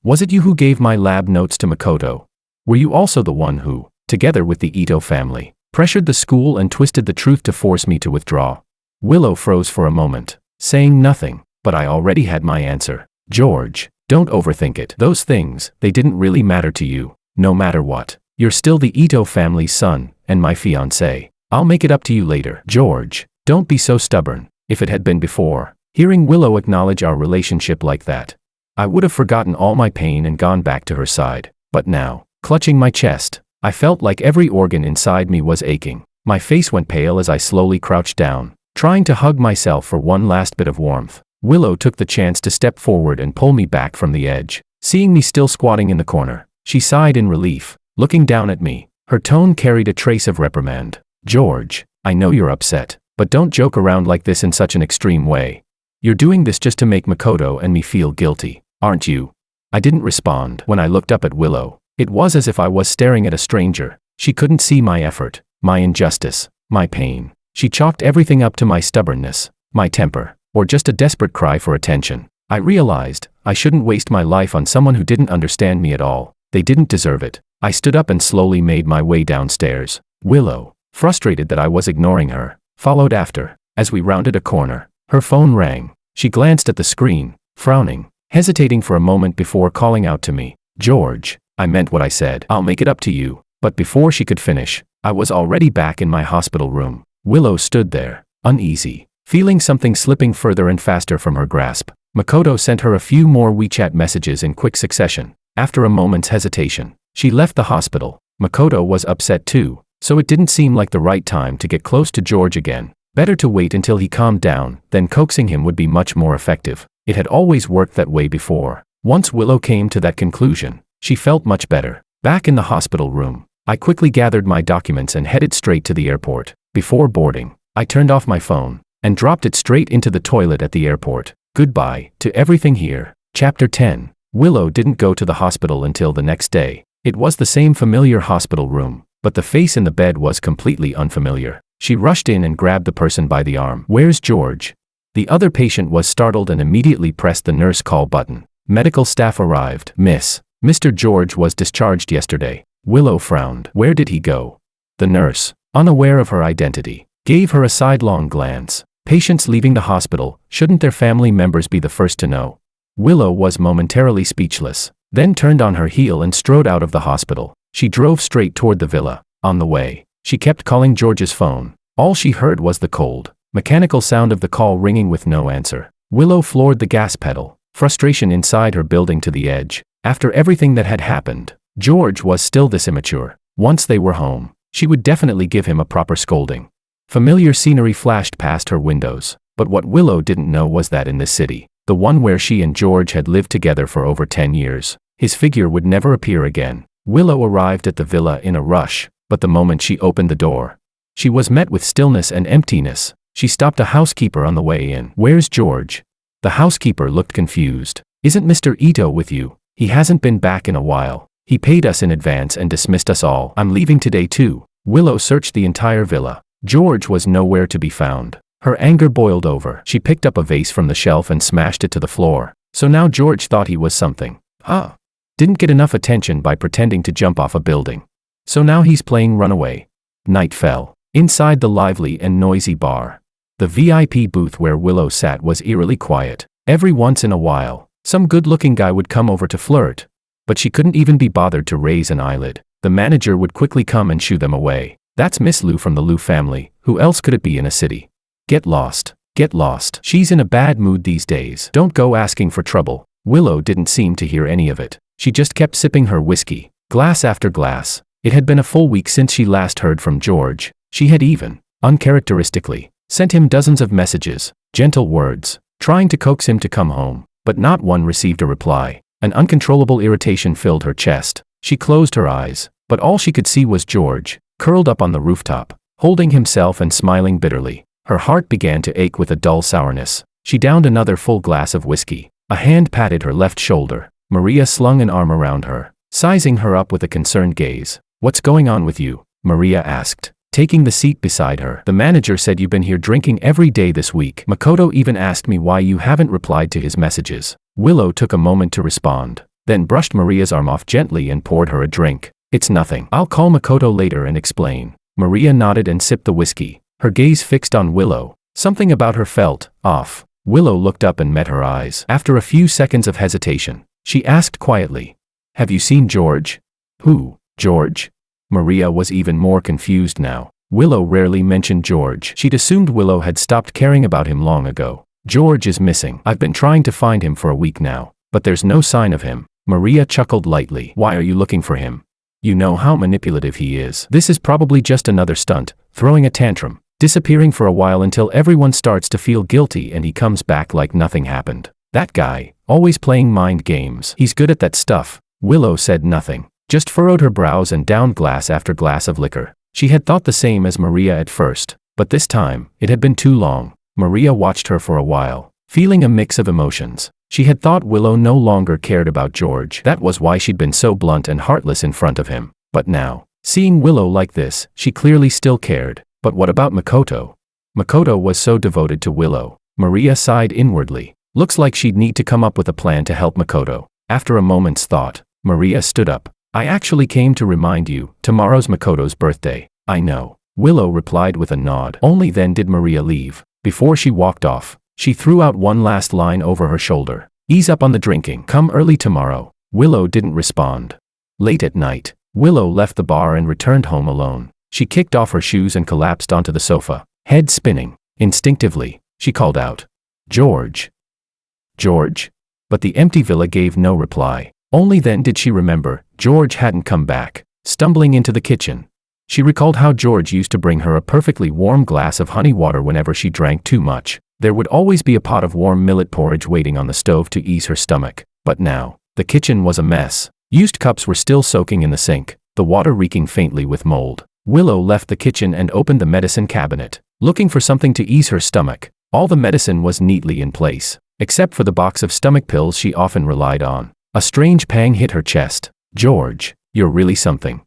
was it you who gave my lab notes to Makoto? Were you also the one who, together with the Ito family, pressured the school and twisted the truth to force me to withdraw?" Willow froze for a moment, saying nothing, but I already had my answer. "George, don't overthink it. Those things, they didn't really matter to you. No matter what, you're still the Ito family's son, and my fiancé. I'll make it up to you later." "George, don't be so stubborn." If it had been before, hearing Willow acknowledge our relationship like that, I would have forgotten all my pain and gone back to her side. But now, clutching my chest, I felt like every organ inside me was aching. My face went pale as I slowly crouched down, trying to hug myself for one last bit of warmth. Willow took the chance to step forward and pull me back from the edge. Seeing me still squatting in the corner, she sighed in relief. looking down at me. Her tone carried a trace of reprimand. "George, I know you're upset, but don't joke around like this in such an extreme way. You're doing this just to make Makoto and me feel guilty, aren't you?" I didn't respond. When I looked up at Willow, it was as if I was staring at a stranger. She couldn't see my effort, my injustice, my pain. She chalked everything up to my stubbornness, my temper, or just a desperate cry for attention. I realized I shouldn't waste my life on someone who didn't understand me at all. They didn't deserve it. I stood up and slowly made my way downstairs. Willow, frustrated that I was ignoring her, followed after. As we rounded a corner, her phone rang. She glanced at the screen, frowning, hesitating for a moment before calling out to me. "George." I meant what I said. "I'll make it up to you." But before she could finish, I was already back in my hospital room. Willow stood there, uneasy, feeling something slipping further and faster from her grasp. Makoto sent her a few more WeChat messages in quick succession. After a moment's hesitation, she left the hospital. Makoto was upset too, so it didn't seem like the right time to get close to George again. Better to wait until he calmed down, then coaxing him would be much more effective. It had always worked that way before. Once Willow came to that conclusion, she felt much better. Back in the hospital room, I quickly gathered my documents and headed straight to the airport. Before boarding, I turned off my phone and dropped it straight into the toilet at the airport. Goodbye to everything here. Chapter 10. Willow didn't go to the hospital until the next day. It was the same familiar hospital room, but the face in the bed was completely unfamiliar. She rushed in and grabbed the person by the arm. "Where's George?" The other patient was startled and immediately pressed the nurse call button. Medical staff arrived. Mr. George was discharged yesterday." Willow frowned. "Where did he go?" The nurse, unaware of her identity, gave her a sidelong glance. Patients leaving the hospital, shouldn't their family members be the first to know? Willow was momentarily speechless, then turned on her heel and strode out of the hospital. She drove straight toward the villa. On the way, she kept calling George's phone. All she heard was the cold, mechanical sound of the call ringing with no answer. Willow floored the gas pedal, frustration inside her building to the edge. After everything that had happened, George was still this immature. Once they were home, she would definitely give him a proper scolding. Familiar scenery flashed past her windows, but what Willow didn't know was that in this city, the one where she and George had lived together for over 10 years, his figure would never appear again. Willow arrived at the villa in a rush, but the moment she opened the door, she was met with stillness and emptiness. She stopped a housekeeper on the way in. "Where's George?" The housekeeper looked confused. "Isn't Mr. Ito with you? He hasn't been back in a while. He paid us in advance and dismissed us all. I'm leaving today too." Willow searched the entire villa. George was nowhere to be found. Her anger boiled over. She picked up a vase from the shelf and smashed it to the floor. So now George thought he was something. Didn't get enough attention by pretending to jump off a building. So now he's playing runaway. Night fell. Inside the lively and noisy bar, the VIP booth where Willow sat was eerily quiet. Every once in a while, some good-looking guy would come over to flirt, but she couldn't even be bothered to raise an eyelid. The manager would quickly come and shoo them away. "That's Miss Lou from the Lou family. Who else could it be in a city? Get lost. Get lost. She's in a bad mood these days. Don't go asking for trouble." Willow didn't seem to hear any of it. She just kept sipping her whiskey, glass after glass. It had been a full week since she last heard from George. She had even, uncharacteristically, sent him dozens of messages, gentle words, trying to coax him to come home, but not one received a reply. An uncontrollable irritation filled her chest. She closed her eyes, but all she could see was George, curled up on the rooftop, holding himself and smiling bitterly. Her heart began to ache with a dull sourness. She downed another full glass of whiskey. A hand patted her left shoulder. Maria slung an arm around her, sizing her up with a concerned gaze. "What's going on with you?" Maria asked, taking the seat beside her. "The manager said you've been here drinking every day this week. Makoto even asked me why you haven't replied to his messages." Willow took a moment to respond, then brushed Maria's arm off gently and poured her a drink. "It's nothing. I'll call Makoto later and explain." Maria nodded and sipped the whiskey, her gaze fixed on Willow. Something about her felt off. Willow looked up and met her eyes. After a few seconds of hesitation, she asked quietly, "Have you seen George?" "Who, George?" Maria was even more confused now. Willow rarely mentioned George. She'd assumed Willow had stopped caring about him long ago. "George is missing. I've been trying to find him for a week now, but there's no sign of him." Maria chuckled lightly. "Why are you looking for him? You know how manipulative he is. This is probably just another stunt, throwing a tantrum, disappearing for a while until everyone starts to feel guilty and he comes back like nothing happened. That guy, always playing mind games. He's good at that stuff." Willow said nothing. just furrowed her brows and downed glass after glass of liquor. She had thought the same as Maria at first, but this time, it had been too long. Maria watched her for a while, feeling a mix of emotions. She had thought Willow no longer cared about George. That was why she'd been so blunt and heartless in front of him. But now, seeing Willow like this, she clearly still cared. But what about Makoto? Makoto was so devoted to Willow. Maria sighed inwardly. Looks like she'd need to come up with a plan to help Makoto. After a moment's thought, Maria stood up. I actually came to remind you, tomorrow's Makoto's birthday. I know. Willow replied with a nod. Only then did Maria leave. Before she walked off, she threw out one last line over her shoulder. Ease up on the drinking. Come early tomorrow. Willow didn't respond. Late at night, Willow left the bar and returned home alone. She kicked off her shoes and collapsed onto the sofa, head spinning. Instinctively, she called out, George. George? But the empty villa gave no reply. Only then did she remember, George hadn't come back. Stumbling into the kitchen, she recalled how George used to bring her a perfectly warm glass of honey water whenever she drank too much. There would always be a pot of warm millet porridge waiting on the stove to ease her stomach. But now, the kitchen was a mess. Used cups were still soaking in the sink, the water reeking faintly with mold. Willow left the kitchen and opened the medicine cabinet, looking for something to ease her stomach. All the medicine was neatly in place, except for the box of stomach pills she often relied on. A strange pang hit her chest. George, you're really something.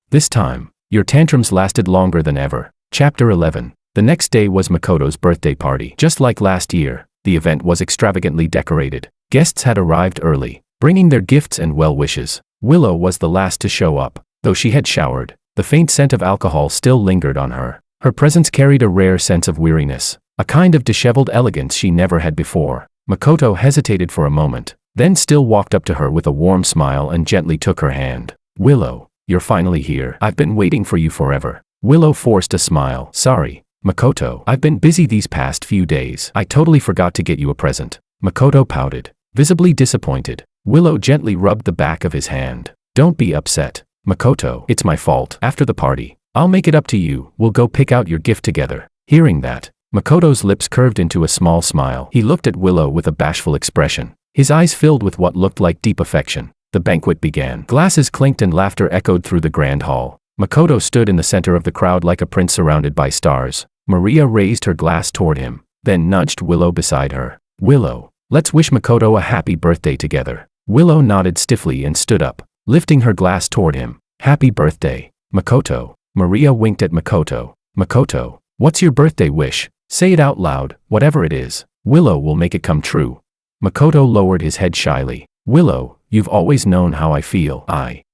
This time, your tantrums lasted longer than ever. Chapter 11. The next day was Makoto's birthday party. Just like last year, the event was extravagantly decorated. Guests had arrived early, bringing their gifts and well wishes. Willow was the last to show up. Though she had showered, the faint scent of alcohol still lingered on her. Her presence carried a rare sense of weariness, a kind of disheveled elegance she never had before. Makoto hesitated for a moment, then still walked up to her with a warm smile and gently took her hand. Willow, you're finally here. I've been waiting for you forever. Willow forced a smile. Sorry, Makoto. I've been busy these past few days. I totally forgot to get you a present. Makoto pouted, visibly disappointed. Willow gently rubbed the back of his hand. Don't be upset, Makoto. It's my fault. After the party, I'll make it up to you. We'll go pick out your gift together. Hearing that, Makoto's lips curved into a small smile. He looked at Willow with a bashful expression, his eyes filled with what looked like deep affection. The banquet began. Glasses clinked and laughter echoed through the grand hall. Makoto stood in the center of the crowd like a prince surrounded by stars. Maria raised her glass toward him, then nudged Willow beside her. Willow, let's wish Makoto a happy birthday together. Willow nodded stiffly and stood up, lifting her glass toward him. Happy birthday, Makoto. Maria winked at Makoto. Makoto, what's your birthday wish? Say it out loud, whatever it is. Willow will make it come true. Makoto lowered his head shyly. Willow, you've always known how I feel.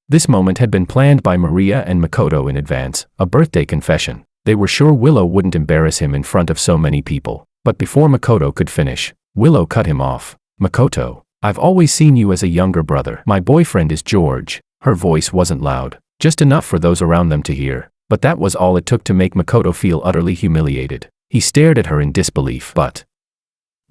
This moment had been planned by Maria and Makoto in advance, a birthday confession. They were sure Willow wouldn't embarrass him in front of so many people. But before Makoto could finish, Willow cut him off. Makoto, I've always seen you as a younger brother. My boyfriend is George. Her voice wasn't loud, just enough for those around them to hear. But that was all it took to make Makoto feel utterly humiliated. He stared at her in disbelief. But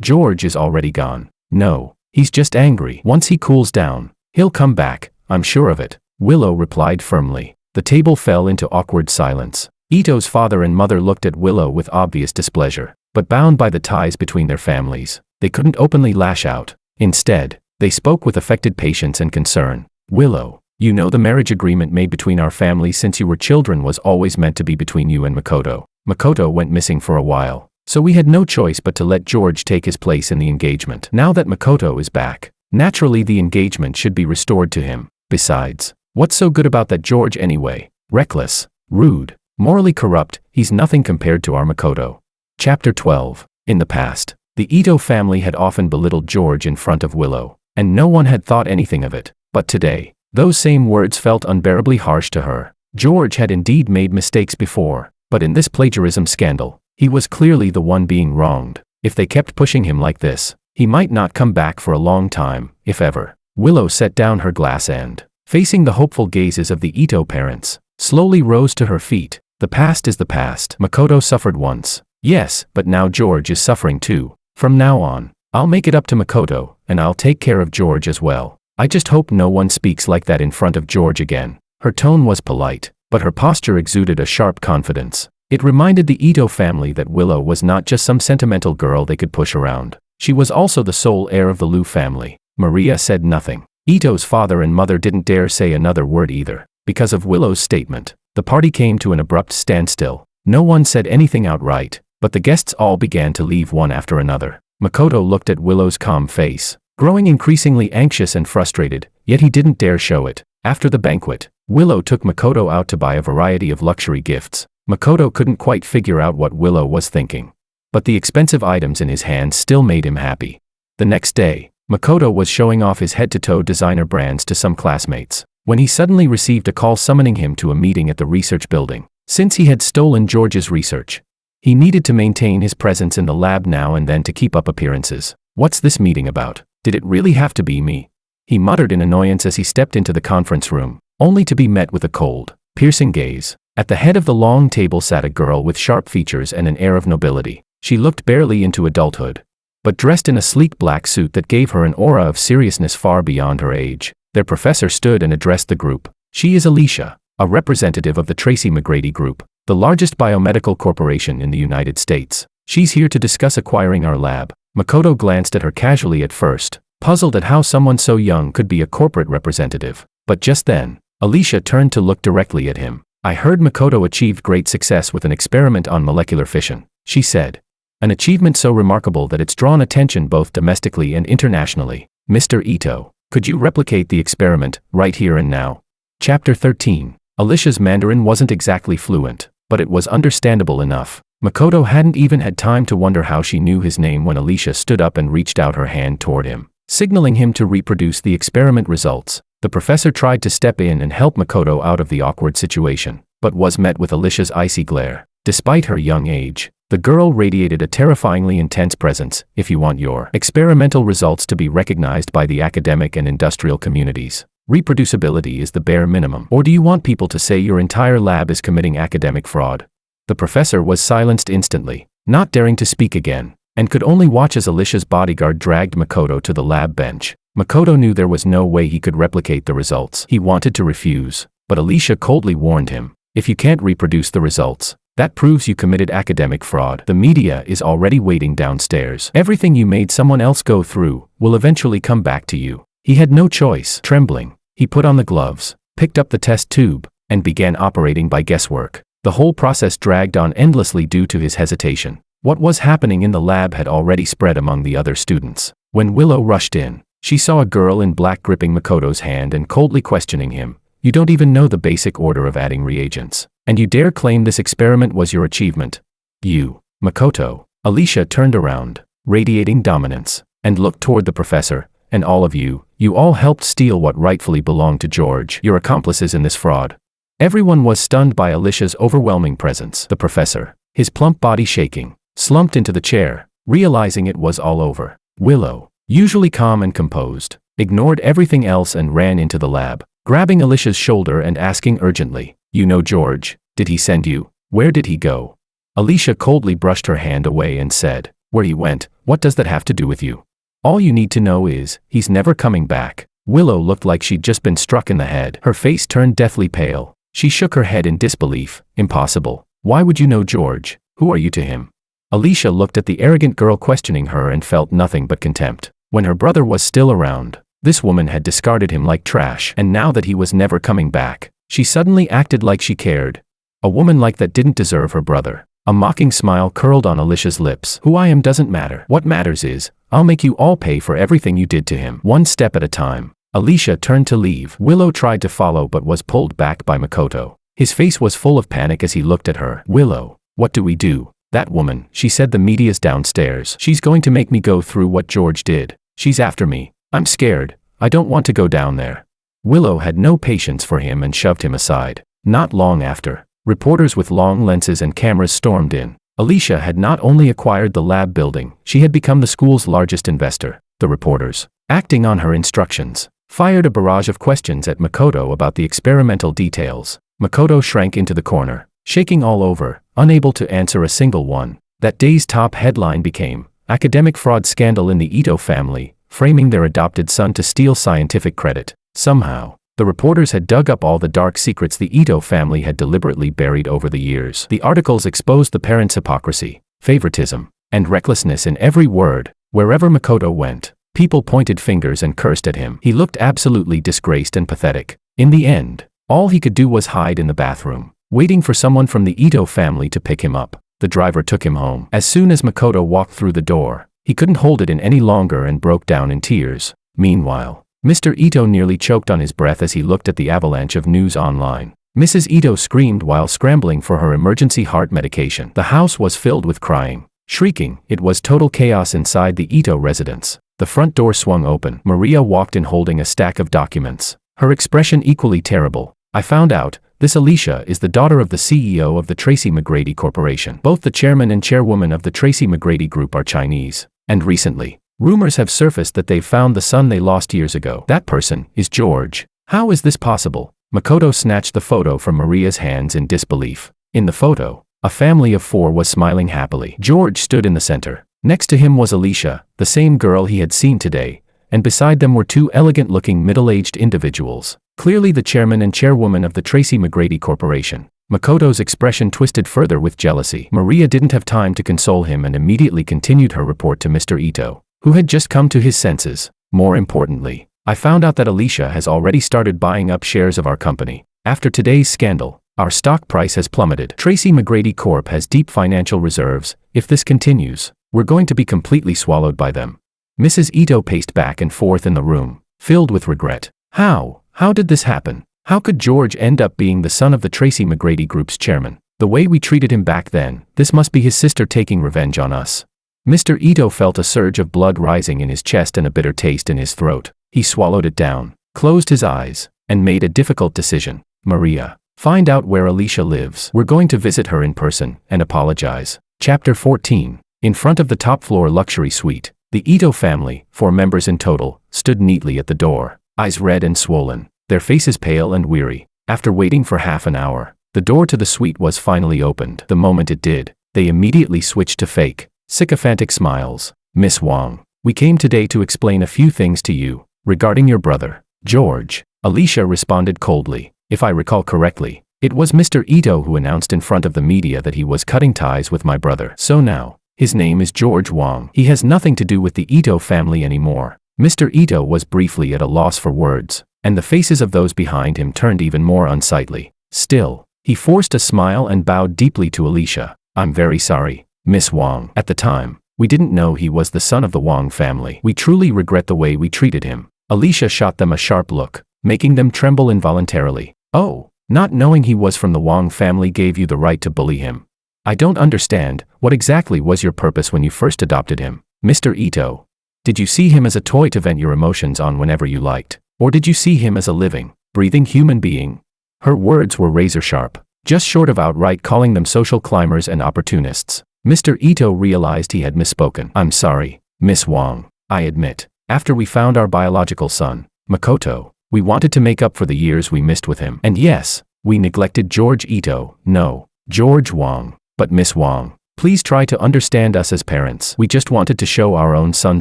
George is already gone. No, he's just angry. Once he cools down, he'll come back, I'm sure of it. Willow replied firmly. The table fell into awkward silence. Ito's father and mother looked at Willow with obvious displeasure, but bound by the ties between their families, they couldn't openly lash out. Instead, they spoke with affected patience and concern. Willow, you know the marriage agreement made between our families since you were children was always meant to be between you and Makoto. Makoto went missing for a while, so we had no choice but to let George take his place in the engagement. Now that Makoto is back, naturally the engagement should be restored to him. Besides, what's so good about that George anyway? Reckless, rude, morally corrupt, he's nothing compared to our Makoto. Chapter 12. In the past, the Ito family had often belittled George in front of Willow, and no one had thought anything of it. But today, those same words felt unbearably harsh to her. George had indeed made mistakes before, but in this plagiarism scandal, he was clearly the one being wronged. If they kept pushing him like this, he might not come back for a long time, if ever. Willow set down her glass and, facing the hopeful gazes of the Ito parents, slowly rose to her feet. The past is the past. Makoto suffered once. Yes, but now George is suffering too. From now on, I'll make it up to Makoto, and I'll take care of George as well. I just hope no one speaks like that in front of George again. Her tone was polite, but her posture exuded a sharp confidence. It reminded the Ito family that Willow was not just some sentimental girl they could push around. She was also the sole heir of the Liu family. Maria said nothing. Ito's father and mother didn't dare say another word either. Because of Willow's statement, the party came to an abrupt standstill. No one said anything outright, but the guests all began to leave one after another. Makoto looked at Willow's calm face, growing increasingly anxious and frustrated, yet he didn't dare show it. After the banquet, Willow took Makoto out to buy a variety of luxury gifts. Makoto couldn't quite figure out what Willow was thinking, but the expensive items in his hands still made him happy. The next day, Makoto was showing off his head-to-toe designer brands to some classmates, when he suddenly received a call summoning him to a meeting at the research building. Since he had stolen George's research, he needed to maintain his presence in the lab now and then to keep up appearances. What's this meeting about? Did it really have to be me? He muttered in annoyance as he stepped into the conference room, only to be met with a cold, piercing gaze. At the head of the long table sat a girl with sharp features and an air of nobility. She looked barely into adulthood, but dressed in a sleek black suit that gave her an aura of seriousness far beyond her age. Their professor stood and addressed the group. She is Alicia, a representative of the Tracy McGrady Group, the largest biomedical corporation in the United States. She's here to discuss acquiring our lab. Makoto glanced at her casually at first, puzzled at how someone so young could be a corporate representative. But just then, Alicia turned to look directly at him. I heard Makoto achieved great success with an experiment on molecular fission, she said. An achievement so remarkable that it's drawn attention both domestically and internationally. Mr. Ito, could you replicate the experiment, right here and now? Chapter 13. Alicia's Mandarin wasn't exactly fluent, but it was understandable enough. Makoto hadn't even had time to wonder how she knew his name when Alicia stood up and reached out her hand toward him, signaling him to reproduce the experiment results. The professor tried to step in and help Makoto out of the awkward situation, but was met with Alicia's icy glare. Despite her young age, the girl radiated a terrifyingly intense presence. If you want your experimental results to be recognized by the academic and industrial communities, reproducibility is the bare minimum. Or do you want people to say your entire lab is committing academic fraud? The professor was silenced instantly, not daring to speak again, and could only watch as Alicia's bodyguard dragged Makoto to the lab bench. Makoto knew there was no way he could replicate the results. He wanted to refuse, but Alicia coldly warned him, if you can't reproduce the results, that proves you committed academic fraud. The media is already waiting downstairs. Everything you made someone else go through will eventually come back to you. He had no choice. Trembling, he put on the gloves, picked up the test tube, and began operating by guesswork. The whole process dragged on endlessly due to his hesitation. What was happening in the lab had already spread among the other students. When Willow rushed in, she saw a girl in black gripping Makoto's hand and coldly questioning him. You don't even know the basic order of adding reagents, and you dare claim this experiment was your achievement? You, Makoto. Alicia turned around, radiating dominance, and looked toward the professor. And all of you all helped steal what rightfully belonged to George. You're accomplices in this fraud. Everyone was stunned by Alicia's overwhelming presence. The professor, his plump body shaking, slumped into the chair, realizing it was all over. Willow, usually calm and composed, ignored everything else and ran into the lab, grabbing Alicia's shoulder and asking urgently, you know George, did he send you? Where did he go? Alicia coldly brushed her hand away and said, where he went, what does that have to do with you? All you need to know is, he's never coming back. Willow looked like she'd just been struck in the head. Her face turned deathly pale. She shook her head in disbelief. Impossible. Why would you know George? Who are you to him? Alicia looked at the arrogant girl questioning her and felt nothing but contempt. When her brother was still around, this woman had discarded him like trash, and now that he was never coming back, she suddenly acted like she cared. A woman like that didn't deserve her brother. A mocking smile curled on Alicia's lips. Who I am doesn't matter. What matters is, I'll make you all pay for everything you did to him. One step at a time. Alicia turned to leave. Willow tried to follow but was pulled back by Makoto. His face was full of panic as he looked at her. Willow, what do we do? That woman, she said, the media's downstairs. She's going to make me go through what George did. She's after me. I'm scared. I don't want to go down there. Willow had no patience for him and shoved him aside. Not long after, reporters with long lenses and cameras stormed in. Alicia had not only acquired the lab building, she had become the school's largest investor. The reporters, acting on her instructions, fired a barrage of questions at Makoto about the experimental details. Makoto shrank into the corner, shaking all over, unable to answer a single one. That day's top headline became, Academic Fraud Scandal in the Ito Family, Framing Their Adopted Son to Steal Scientific Credit. Somehow, the reporters had dug up all the dark secrets the Ito family had deliberately buried over the years. The articles exposed the parents' hypocrisy, favoritism, and recklessness in every word. Wherever Makoto went, People pointed fingers and cursed at him. He looked absolutely disgraced and pathetic. In the end, all he could do was hide in the bathroom, waiting for someone from the Ito family to pick him up. The driver took him home. As soon as Makoto walked through the door, he couldn't hold it in any longer and broke down in tears. Meanwhile, Mr. Ito nearly choked on his breath as he looked at the avalanche of news online. Mrs. Ito screamed while scrambling for her emergency heart medication. The house was filled with crying, shrieking. It was total chaos inside the Ito residence. The front door swung open. Maria walked in holding a stack of documents, her expression equally terrible. I found out, this Alicia is the daughter of the CEO of the Tracy McGrady Corporation. Both the chairman and chairwoman of the Tracy McGrady Group are Chinese. And recently, rumors have surfaced that they've found the son they lost years ago. That person is George. How is this possible? Makoto snatched the photo from Maria's hands in disbelief. In the photo, a family of 4 was smiling happily. George stood in the center. Next to him was Alicia, the same girl he had seen today, and beside them were 2 elegant-looking middle-aged individuals, clearly the chairman and chairwoman of the Tracy McGrady Corporation. Makoto's expression twisted further with jealousy. Maria didn't have time to console him and immediately continued her report to Mr. Ito, who had just come to his senses. More importantly, I found out that Alicia has already started buying up shares of our company. After today's scandal, our stock price has plummeted. Tracy McGrady Corp has deep financial reserves. If this continues, we're going to be completely swallowed by them. Mrs. Ito paced back and forth in the room, filled with regret. How did this happen? How could George end up being the son of the Tracy McGrady Group's chairman? The way we treated him back then, this must be his sister taking revenge on us. Mr. Ito felt a surge of blood rising in his chest and a bitter taste in his throat. He swallowed it down, closed his eyes, and made a difficult decision. Maria, find out where Alicia lives. We're going to visit her in person and apologize. Chapter 14. In front of the top-floor luxury suite, the Ito family, 4 members in total, stood neatly at the door, eyes red and swollen, their faces pale and weary. After waiting for half an hour, the door to the suite was finally opened. The moment it did, they immediately switched to fake, sycophantic smiles. Miss Wang, we came today to explain a few things to you, regarding your brother, George. Alicia responded coldly. If I recall correctly, it was Mr. Ito who announced in front of the media that he was cutting ties with my brother. So now, his name is George Wang. He has nothing to do with the Ito family anymore. Mr. Ito was briefly at a loss for words, and the faces of those behind him turned even more unsightly. Still, he forced a smile and bowed deeply to Alicia. I'm very sorry, Miss Wang. At the time, we didn't know he was the son of the Wang family. We truly regret the way we treated him. Alicia shot them a sharp look, making them tremble involuntarily. Oh, not knowing he was from the Wang family gave you the right to bully him. I don't understand, what exactly was your purpose when you first adopted him, Mr. Ito? Did you see him as a toy to vent your emotions on whenever you liked? Or did you see him as a living, breathing human being? Her words were razor sharp, just short of outright calling them social climbers and opportunists. Mr. Ito realized he had misspoken. I'm sorry, Miss Wang. I admit, after we found our biological son, Makoto, we wanted to make up for the years we missed with him. And yes, we neglected George Ito. No, George Wang. But Miss Wang, please try to understand us as parents. We just wanted to show our own son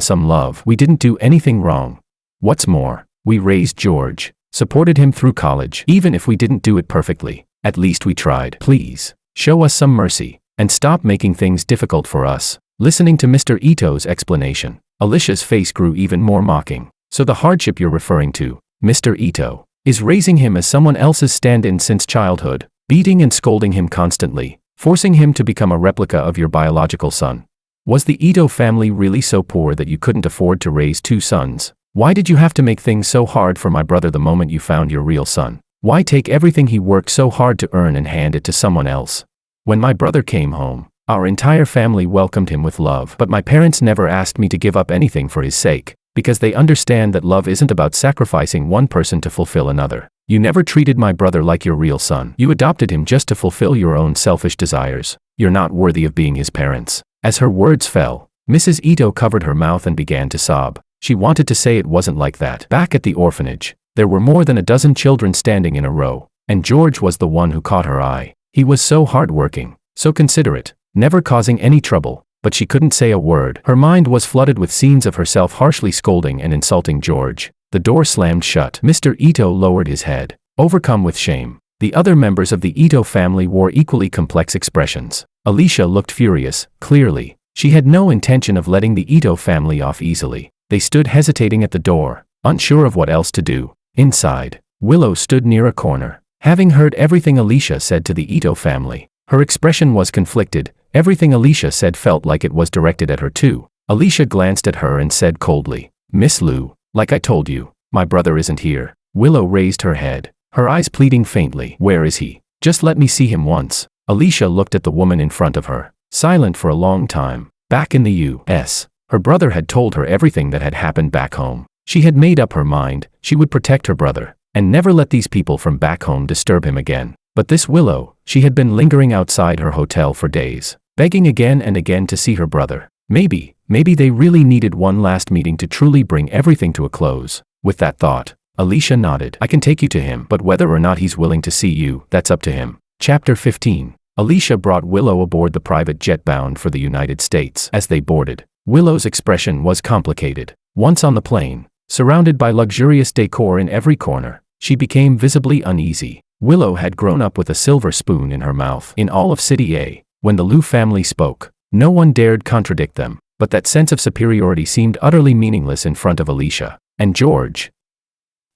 some love. We didn't do anything wrong. What's more, we raised George, supported him through college. Even if we didn't do it perfectly, at least we tried. Please, show us some mercy, and stop making things difficult for us. Listening to Mr. Ito's explanation, Alicia's face grew even more mocking. So the hardship you're referring to, Mr. Ito, is raising him as someone else's stand-in since childhood, beating and scolding him constantly, forcing him to become a replica of your biological son. Was the Ito family really so poor that you couldn't afford to raise 2 sons? Why did you have to make things so hard for my brother the moment you found your real son? Why take everything he worked so hard to earn and hand it to someone else? When my brother came home, our entire family welcomed him with love, but my parents never asked me to give up anything for his sake, because they understand that love isn't about sacrificing one person to fulfill another. You never treated my brother like your real son. You adopted him just to fulfill your own selfish desires. You're not worthy of being his parents. As her words fell, Mrs. Ito covered her mouth and began to sob. She wanted to say it wasn't like that. Back at the orphanage, there were more than a dozen children standing in a row, and George was the one who caught her eye. He was so hardworking, so considerate, never causing any trouble, but she couldn't say a word. Her mind was flooded with scenes of herself harshly scolding and insulting George. The door slammed shut. Mr. Ito lowered his head, overcome with shame. The other members of the Ito family wore equally complex expressions. Alicia looked furious, clearly. She had no intention of letting the Ito family off easily. They stood hesitating at the door, unsure of what else to do. Inside, Willow stood near a corner. Having heard everything Alicia said to the Ito family, her expression was conflicted. Everything Alicia said felt like it was directed at her too. Alicia glanced at her and said coldly, "Miss Lu, like I told you, my brother isn't here." Willow raised her head, her eyes pleading faintly. "Where is he? Just let me see him once." Alicia looked at the woman in front of her, silent for a long time. Back in the U.S., her brother had told her everything that had happened back home. She had made up her mind, she would protect her brother, and never let these people from back home disturb him again. But this Willow, she had been lingering outside her hotel for days, begging again and again to see her brother. Maybe they really needed one last meeting to truly bring everything to a close. With that thought, Alicia nodded. "I can take you to him, but whether or not he's willing to see you, that's up to him." Chapter 15. Alicia brought Willow aboard the private jet bound for the United States. As they boarded, Willow's expression was complicated. Once on the plane, surrounded by luxurious decor in every corner, she became visibly uneasy. Willow had grown up with a silver spoon in her mouth. In all of City A, when the Lu family spoke, no one dared contradict them, but that sense of superiority seemed utterly meaningless in front of Alicia. And George?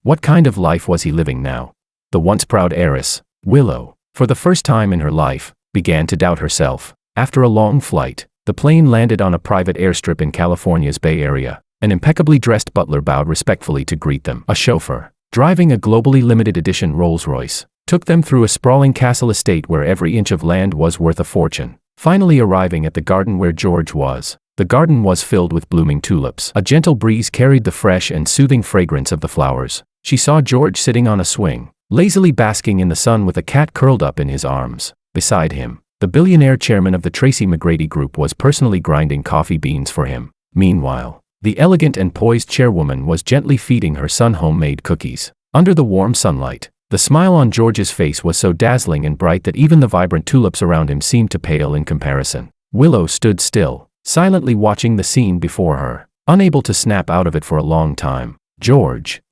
What kind of life was he living now? The once proud heiress, Willow, for the first time in her life, began to doubt herself. After a long flight, the plane landed on a private airstrip in California's Bay Area. An impeccably dressed butler bowed respectfully to greet them. A chauffeur, driving a globally limited edition Rolls-Royce, took them through a sprawling castle estate where every inch of land was worth a fortune. Finally arriving at the garden where George was. The garden was filled with blooming tulips. A gentle breeze carried the fresh and soothing fragrance of the flowers. She saw George sitting on a swing, lazily basking in the sun with a cat curled up in his arms. Beside him, the billionaire chairman of the Tracy McGrady Group was personally grinding coffee beans for him. Meanwhile, the elegant and poised chairwoman was gently feeding her son homemade cookies. Under the warm sunlight, the smile on George's face was so dazzling and bright that even the vibrant tulips around him seemed to pale in comparison. Willow stood still, silently watching the scene before her, unable to snap out of it for a long time. George.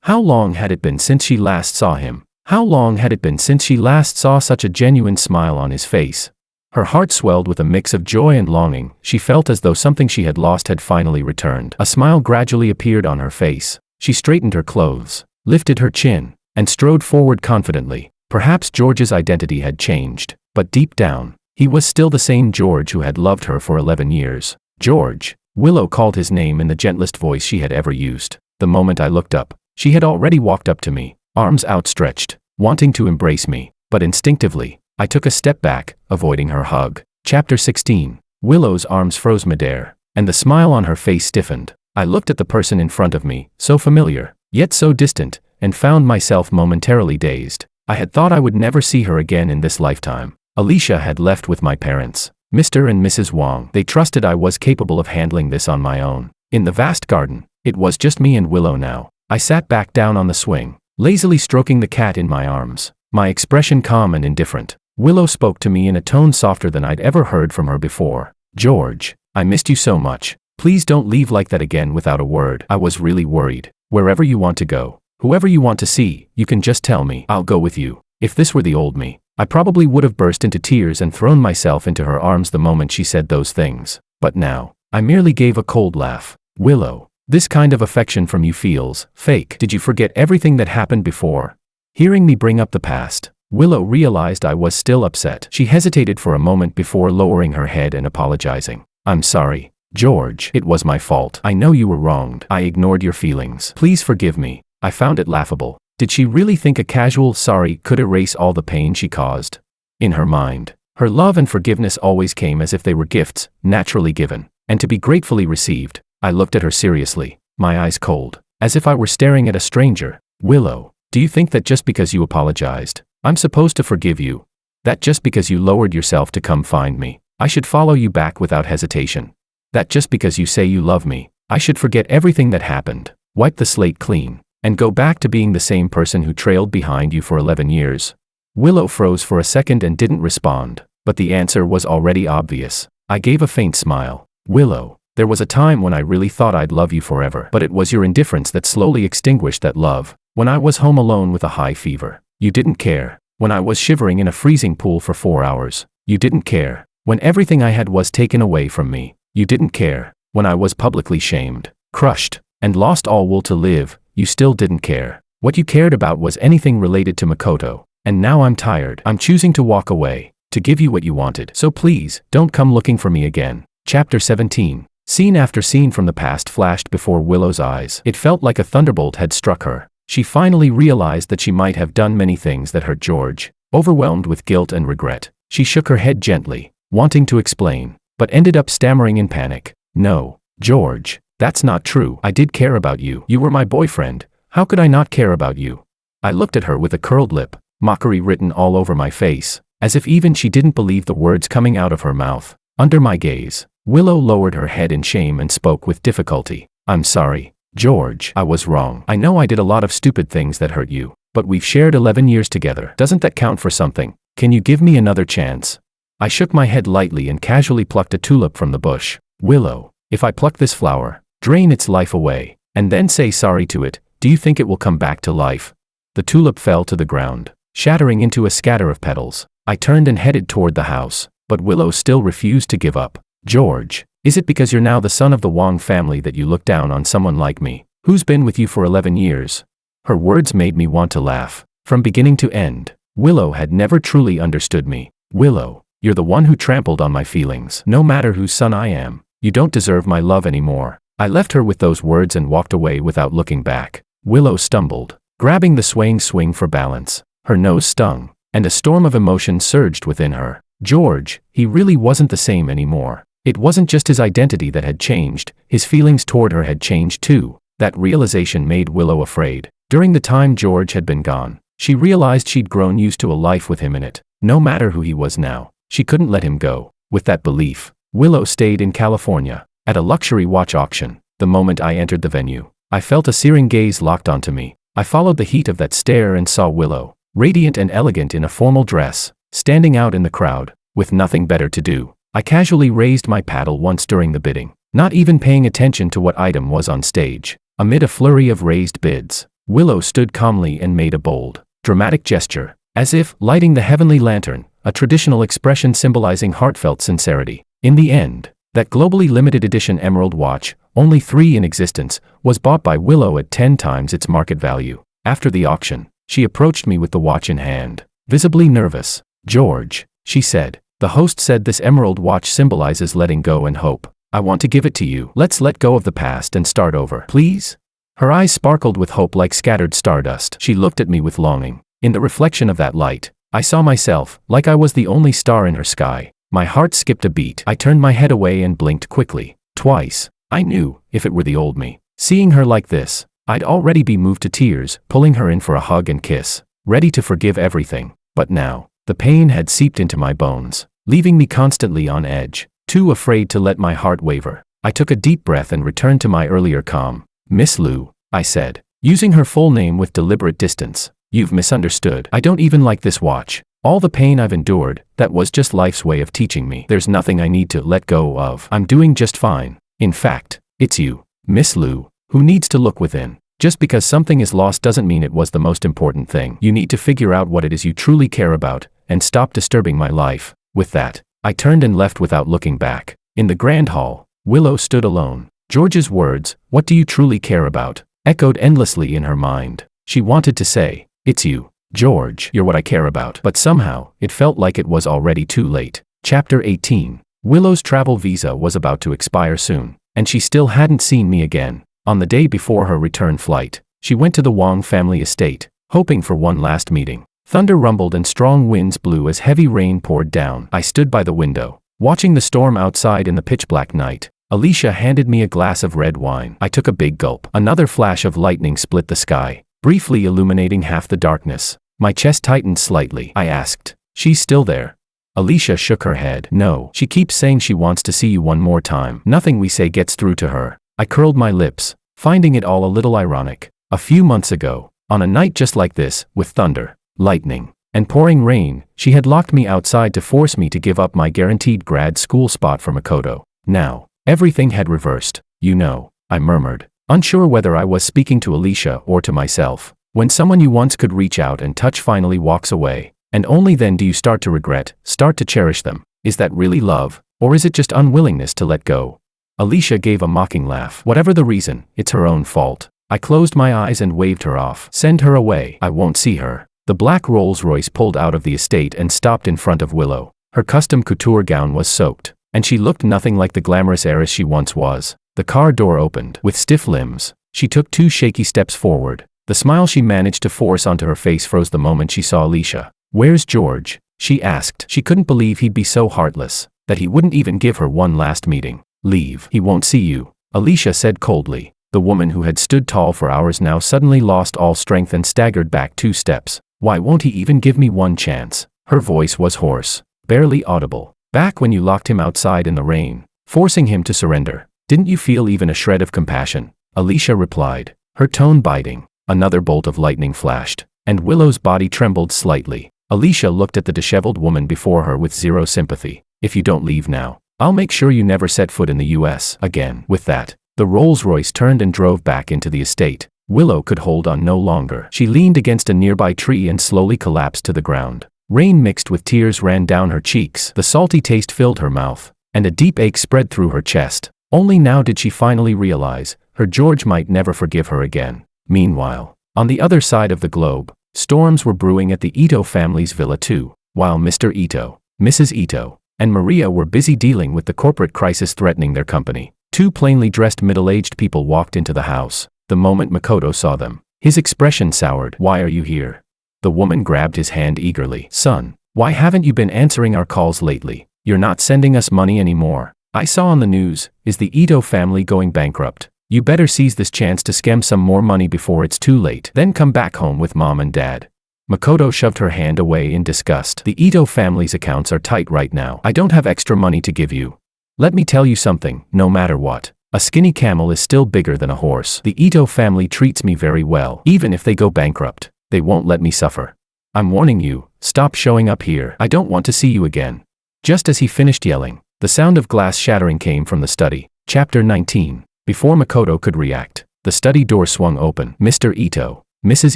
How long had it been since she last saw him? How long had it been since she last saw such a genuine smile on his face? Her heart swelled with a mix of joy and longing. She felt as though something she had lost had finally returned. A smile gradually appeared on her face. She straightened her clothes, lifted her chin, and strode forward confidently. Perhaps George's identity had changed, but deep down, he was still the same George who had loved her for 11 years. "George." Willow called his name in the gentlest voice she had ever used. The moment I looked up, she had already walked up to me, arms outstretched, wanting to embrace me, but instinctively, I took a step back, avoiding her hug. Chapter 16. Willow's arms froze midair, and the smile on her face stiffened. I looked at the person in front of me, so familiar, yet so distant, and found myself momentarily dazed. I had thought I would never see her again in this lifetime. Alicia had left with my parents, Mr. and Mrs. Wong. They trusted I was capable of handling this on my own. In the vast garden, it was just me and Willow now. I sat back down on the swing, lazily stroking the cat in my arms, my expression calm and indifferent. Willow spoke to me in a tone softer than I'd ever heard from her before. "George, I missed you so much. Please don't leave like that again without a word. I was really worried. Wherever you want to go, whoever you want to see, you can just tell me. I'll go with you." If this were the old me, I probably would have burst into tears and thrown myself into her arms the moment she said those things. But now, I merely gave a cold laugh. "Willow, this kind of affection from you feels fake. Did you forget everything that happened before?" Hearing me bring up the past, Willow realized I was still upset. She hesitated for a moment before lowering her head and apologizing. "I'm sorry, George. It was my fault. I know you were wronged. I ignored your feelings. Please forgive me." I found it laughable. Did she really think a casual sorry could erase all the pain she caused? In her mind, her love and forgiveness always came as if they were gifts, naturally given, and to be gratefully received. I looked at her seriously, my eyes cold, as if I were staring at a stranger. "Willow, do you think that just because you apologized, I'm supposed to forgive you? That just because you lowered yourself to come find me, I should follow you back without hesitation? That just because you say you love me, I should forget everything that happened, wipe the slate clean, and go back to being the same person who trailed behind you for 11 years? Willow froze for a second and didn't respond, but the answer was already obvious. I gave a faint smile. "Willow, there was a time when I really thought I'd love you forever, but it was your indifference that slowly extinguished that love. When I was home alone with a high fever, you didn't care. When I was shivering in a freezing pool for 4 hours, you didn't care. When everything I had was taken away from me, you didn't care. When I was publicly shamed, crushed, and lost all will to live, you still didn't care. What you cared about was anything related to Makoto. And now I'm tired. I'm choosing to walk away, to give you what you wanted. So please, don't come looking for me again. Chapter 17. Scene after scene from the past flashed before Willow's eyes. It felt like a thunderbolt had struck her. She finally realized that she might have done many things that hurt George. Overwhelmed with guilt and regret, she shook her head gently, wanting to explain, but ended up stammering in panic. No, George, that's not true. I did care about you. You were my boyfriend. How could I not care about you? I looked at her with a curled lip, mockery written all over my face, as if even she didn't believe the words coming out of her mouth. Under my gaze, Willow lowered her head in shame and spoke with difficulty. I'm sorry, George. I was wrong. I know I did a lot of stupid things that hurt you, but we've shared 11 years together. Doesn't that count for something? Can you give me another chance? I shook my head lightly and casually plucked a tulip from the bush. Willow, if I pluck this flower, drain its life away, and then say sorry to it, do you think it will come back to life? The tulip fell to the ground, shattering into a scatter of petals. I turned and headed toward the house, but Willow still refused to give up. George, is it because you're now the son of the Wong family that you look down on someone like me, who's been with you for 11 years? Her words made me want to laugh. From beginning to end, Willow had never truly understood me. Willow, you're the one who trampled on my feelings. No matter whose son I am, you don't deserve my love anymore. I left her with those words and walked away without looking back. Willow stumbled, grabbing the swaying swing for balance. Her nose stung, and a storm of emotion surged within her. George, he really wasn't the same anymore. It wasn't just his identity that had changed, his feelings toward her had changed too. That realization made Willow afraid. During the time George had been gone, she realized she'd grown used to a life with him in it. No matter who he was now, she couldn't let him go. With that belief, Willow stayed in California, at a luxury watch auction. The moment I entered the venue, I felt a searing gaze locked onto me. I followed the heat of that stare and saw Willow, radiant and elegant in a formal dress, standing out in the crowd, with nothing better to do. I casually raised my paddle once during the bidding, not even paying attention to what item was on stage. Amid a flurry of raised bids, Willow stood calmly and made a bold, dramatic gesture, as if lighting the heavenly lantern, a traditional expression symbolizing heartfelt sincerity. In the end, that globally limited edition emerald watch, only 3 in existence, was bought by Willow at 10 times its market value. After the auction, she approached me with the watch in hand, visibly nervous. George, she said, the host said this emerald watch symbolizes letting go and hope. I want to give it to you. Let's let go of the past and start over, please? Her eyes sparkled with hope like scattered stardust. She looked at me with longing. In the reflection of that light, I saw myself, like I was the only star in her sky. My heart skipped a beat. I turned my head away and blinked quickly, twice. I knew, if it were the old me, seeing her like this, I'd already be moved to tears, pulling her in for a hug and kiss, ready to forgive everything. But now, the pain had seeped into my bones, leaving me constantly on edge, too afraid to let my heart waver. I took a deep breath and returned to my earlier calm. Miss Liu, I said, using her full name with deliberate distance. You've misunderstood. I don't even like this watch. All the pain I've endured, that was just life's way of teaching me. There's nothing I need to let go of. I'm doing just fine. In fact, it's you, Miss Liu, who needs to look within. Just because something is lost doesn't mean it was the most important thing. You need to figure out what it is you truly care about, and stop disturbing my life. With that, I turned and left without looking back. In the grand hall, Willow stood alone. George's words, "What do you truly care about?" echoed endlessly in her mind. She wanted to say, "It's you, George, you're what I care about." But somehow, it felt like it was already too late. Chapter 18. Willow's travel visa was about to expire soon, and she still hadn't seen me again. On the day before her return flight, she went to the Wong family estate, hoping for one last meeting. Thunder rumbled and strong winds blew as heavy rain poured down. I stood by the window, watching the storm outside in the pitch-black night. Alicia handed me a glass of red wine. I took a big gulp. Another flash of lightning split the sky, briefly illuminating half the darkness. My chest tightened slightly. I asked, "She's still there?" Alicia shook her head. "No, she keeps saying she wants to see you one more time. Nothing we say gets through to her." I curled my lips, finding it all a little ironic. A few months ago, on a night just like this, with thunder, lightning, and pouring rain, she had locked me outside to force me to give up my guaranteed grad school spot for Makoto. Now, everything had reversed. "You know," I murmured, unsure whether I was speaking to Alicia or to myself. When someone you once could reach out and touch finally walks away, and only then do you start to regret, start to cherish them. Is that really love, or is it just unwillingness to let go? Alicia gave a mocking laugh. Whatever the reason, it's her own fault. I closed my eyes and waved her off. Send her away. I won't see her. The black Rolls-Royce pulled out of the estate and stopped in front of Willow. Her custom couture gown was soaked, and she looked nothing like the glamorous heiress she once was. The car door opened. With stiff limbs, she took 2 shaky steps forward. The smile she managed to force onto her face froze the moment she saw Alicia. "Where's George?" she asked. She couldn't believe he'd be so heartless, that he wouldn't even give her one last meeting. "Leave. He won't see you," Alicia said coldly. The woman who had stood tall for hours now suddenly lost all strength and staggered back 2 steps. "Why won't he even give me one chance?" Her voice was hoarse, barely audible. "Back when you locked him outside in the rain, forcing him to surrender, didn't you feel even a shred of compassion?" Alicia replied, her tone biting. Another bolt of lightning flashed, and Willow's body trembled slightly. Alicia looked at the disheveled woman before her with zero sympathy. "If you don't leave now, I'll make sure you never set foot in the US again." With that, the Rolls-Royce turned and drove back into the estate. Willow could hold on no longer. She leaned against a nearby tree and slowly collapsed to the ground. Rain mixed with tears ran down her cheeks. The salty taste filled her mouth, and a deep ache spread through her chest. Only now did she finally realize her George might never forgive her again. Meanwhile, on the other side of the globe, storms were brewing at the Ito family's villa too. While Mr. Ito, Mrs. Ito, and Maria were busy dealing with the corporate crisis threatening their company, 2 plainly dressed middle-aged people walked into the house. The moment Makoto saw them, his expression soured. "Why are you here?" The woman grabbed his hand eagerly. "Son, why haven't you been answering our calls lately? You're not sending us money anymore. I saw on the news, is the Ito family going bankrupt? You better seize this chance to scam some more money before it's too late. Then come back home with Mom and Dad." Makoto shoved her hand away in disgust. "The Ito family's accounts are tight right now. I don't have extra money to give you. Let me tell you something, no matter what, a skinny camel is still bigger than a horse. The Ito family treats me very well. Even if they go bankrupt, they won't let me suffer. I'm warning you, stop showing up here. I don't want to see you again." Just as he finished yelling, the sound of glass shattering came from the study. Chapter 19. Before Makoto could react, the study door swung open. Mr. Ito, Mrs.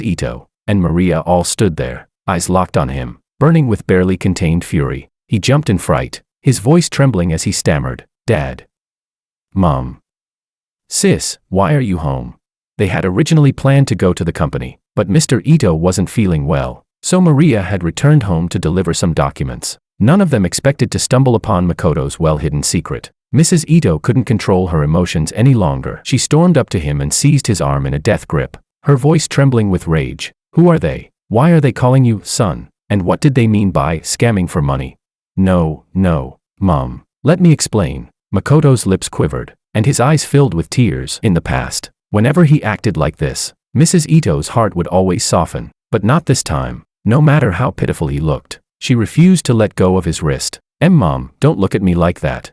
Ito, and Maria all stood there, eyes locked on him, burning with barely contained fury. He jumped in fright, his voice trembling as he stammered, "Dad. Mom. Sis, why are you home?" They had originally planned to go to the company, but Mr. Ito wasn't feeling well, so Maria had returned home to deliver some documents. None of them expected to stumble upon Makoto's well-hidden secret. Mrs. Ito couldn't control her emotions any longer. She stormed up to him and seized his arm in a death grip, her voice trembling with rage. "Who are they? Why are they calling you son? And what did they mean by scamming for money?" No, Mom. Let me explain." Makoto's lips quivered, and his eyes filled with tears. In the past, whenever he acted like this, Mrs. Ito's heart would always soften, but not this time. No matter how pitiful he looked, she refused to let go of his wrist. Mom, don't look at me like that."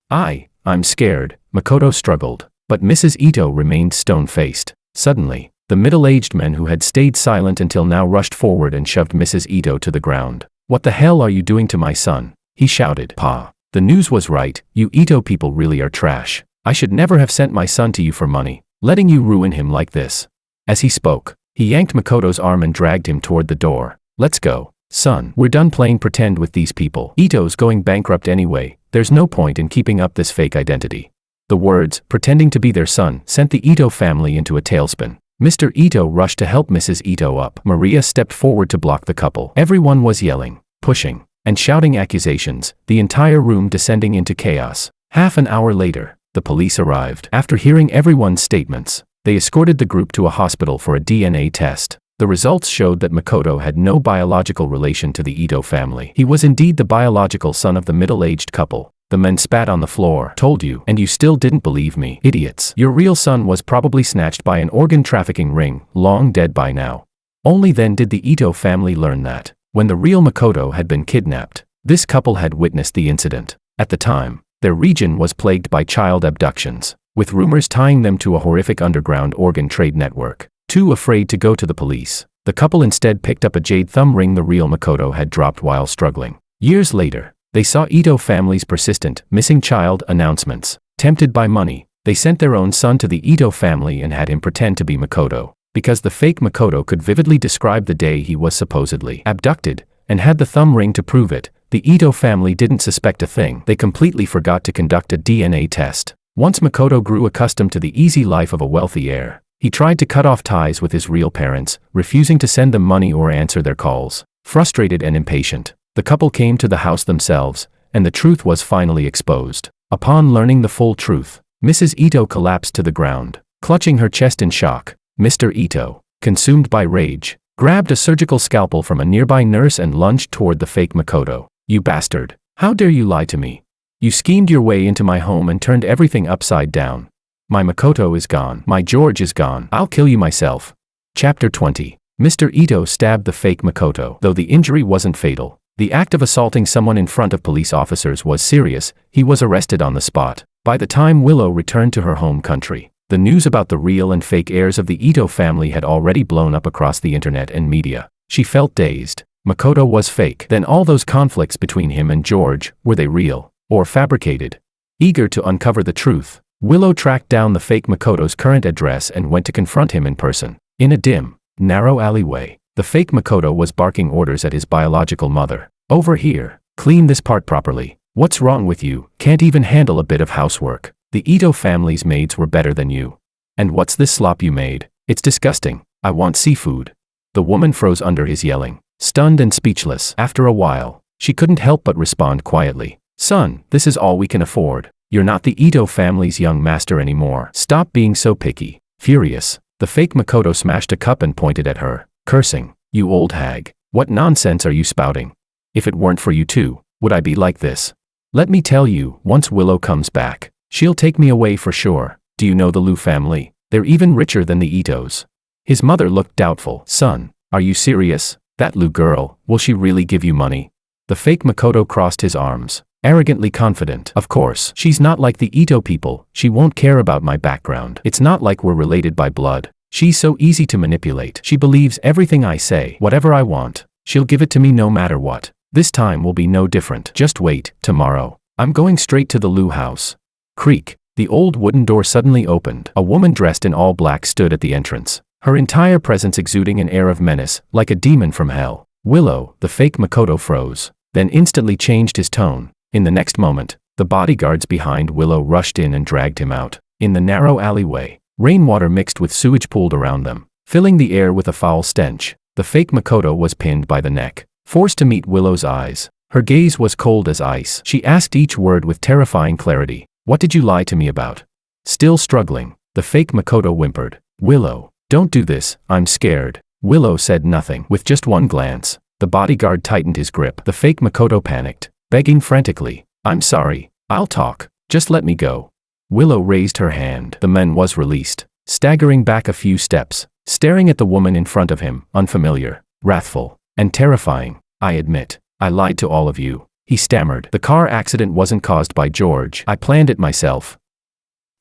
I'm scared," Makoto struggled, but Mrs. Ito remained stone-faced. Suddenly, the middle-aged man who had stayed silent until now rushed forward and shoved Mrs. Ito to the ground. "What the hell are you doing to my son?" he shouted. "Pa, the news was right, you Ito people really are trash. I should never have sent my son to you for money, letting you ruin him like this." As he spoke, he yanked Makoto's arm and dragged him toward the door. "Let's go, son. We're done playing pretend with these people. Ito's going bankrupt anyway. There's no point in keeping up this fake identity." The words, pretending to be their son, sent the Ito family into a tailspin. Mr. Ito rushed to help Mrs. Ito up. Maria stepped forward to block the couple. Everyone was yelling, pushing, and shouting accusations, the entire room descending into chaos. Half an hour later, the police arrived. After hearing everyone's statements, they escorted the group to a hospital for a DNA test. The results showed that Makoto had no biological relation to the Ito family. He was indeed the biological son of the middle-aged couple. The men spat on the floor. "Told you, and you still didn't believe me. Idiots. Your real son was probably snatched by an organ trafficking ring, long dead by now." Only then did the Ito family learn that, when the real Makoto had been kidnapped, this couple had witnessed the incident. At the time, their region was plagued by child abductions, with rumors tying them to a horrific underground organ trade network. Too afraid to go to the police, the couple instead picked up a jade thumb ring the real Makoto had dropped while struggling. Years later, they saw Ito family's persistent, missing child announcements. Tempted by money, they sent their own son to the Ito family and had him pretend to be Makoto, because the fake Makoto could vividly describe the day he was supposedly abducted, and had the thumb ring to prove it. the Ito family didn't suspect a thing. They completely forgot to conduct a DNA test. Once Makoto grew accustomed to the easy life of a wealthy heir, he tried to cut off ties with his real parents, refusing to send them money or answer their calls. Frustrated and impatient, the couple came to the house themselves, and the truth was finally exposed. Upon learning the full truth, Mrs. Ito collapsed to the ground, clutching her chest in shock. Mr. Ito, consumed by rage, grabbed a surgical scalpel from a nearby nurse and lunged toward the fake Makoto. "You bastard! How dare you lie to me? You schemed your way into my home and turned everything upside down. My Makoto is gone. My George is gone. I'll kill you myself." Chapter 20. Mr. Ito stabbed the fake Makoto. Though the injury wasn't fatal, the act of assaulting someone in front of police officers was serious. He was arrested on the spot. By the time Willow returned to her home country, the news about the real and fake heirs of the Ito family had already blown up across the internet and media. She felt dazed. Makoto was fake. Then all those conflicts between him and George, were they real or fabricated? Eager to uncover the truth, Willow tracked down the fake Makoto's current address and went to confront him in person. In a dim, narrow alleyway, the fake Makoto was barking orders at his biological mother. "Over here, clean this part properly. What's wrong with you? Can't even handle a bit of housework. The Ito family's maids were better than you. And what's this slop you made? It's disgusting. I want seafood." The woman froze under his yelling, stunned and speechless. After a while, she couldn't help but respond quietly. "Son, this is all we can afford. You're not the Ito family's young master anymore. Stop being so picky." Furious, the fake Makoto smashed a cup and pointed at her, cursing, "You old hag, what nonsense are you spouting? If it weren't for you two, would I be like this? Let me tell you, once Willow comes back, she'll take me away for sure. Do you know the Liu family? They're even richer than the Itos." His mother looked doubtful. "Son, are you serious? That Liu girl, will she really give you money?" The fake Makoto crossed his arms, arrogantly confident. "Of course, she's not like the Ito people. She won't care about my background. It's not like we're related by blood. She's so easy to manipulate. She believes everything I say. Whatever I want, she'll give it to me no matter what. This time will be no different. Just wait, tomorrow, I'm going straight to the Liu house." Creak. The old wooden door suddenly opened. A woman dressed in all black stood at the entrance, her entire presence exuding an air of menace, like a demon from hell. Willow, the fake Makoto froze, then instantly changed his tone. In the next moment, the bodyguards behind Willow rushed in and dragged him out. In the narrow alleyway, rainwater mixed with sewage pooled around them, filling the air with a foul stench. The fake Makoto was pinned by the neck, forced to meet Willow's eyes. Her gaze was cold as ice. She asked each word with terrifying clarity. "What did you lie to me about?" Still struggling, the fake Makoto whimpered. "Willow, don't do this, I'm scared." Willow said nothing. With just one glance, the bodyguard tightened his grip. The fake Makoto panicked, begging frantically, "I'm sorry, I'll talk, just let me go." Willow raised her hand. The man was released, staggering back a few steps, staring at the woman in front of him, unfamiliar, wrathful, and terrifying. "I admit, I lied to all of you," he stammered. "The car accident wasn't caused by George. I planned it myself.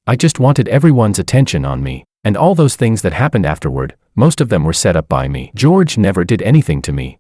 I just wanted everyone's attention on me, and all those things that happened afterward, most of them were set up by me. George never did anything to me.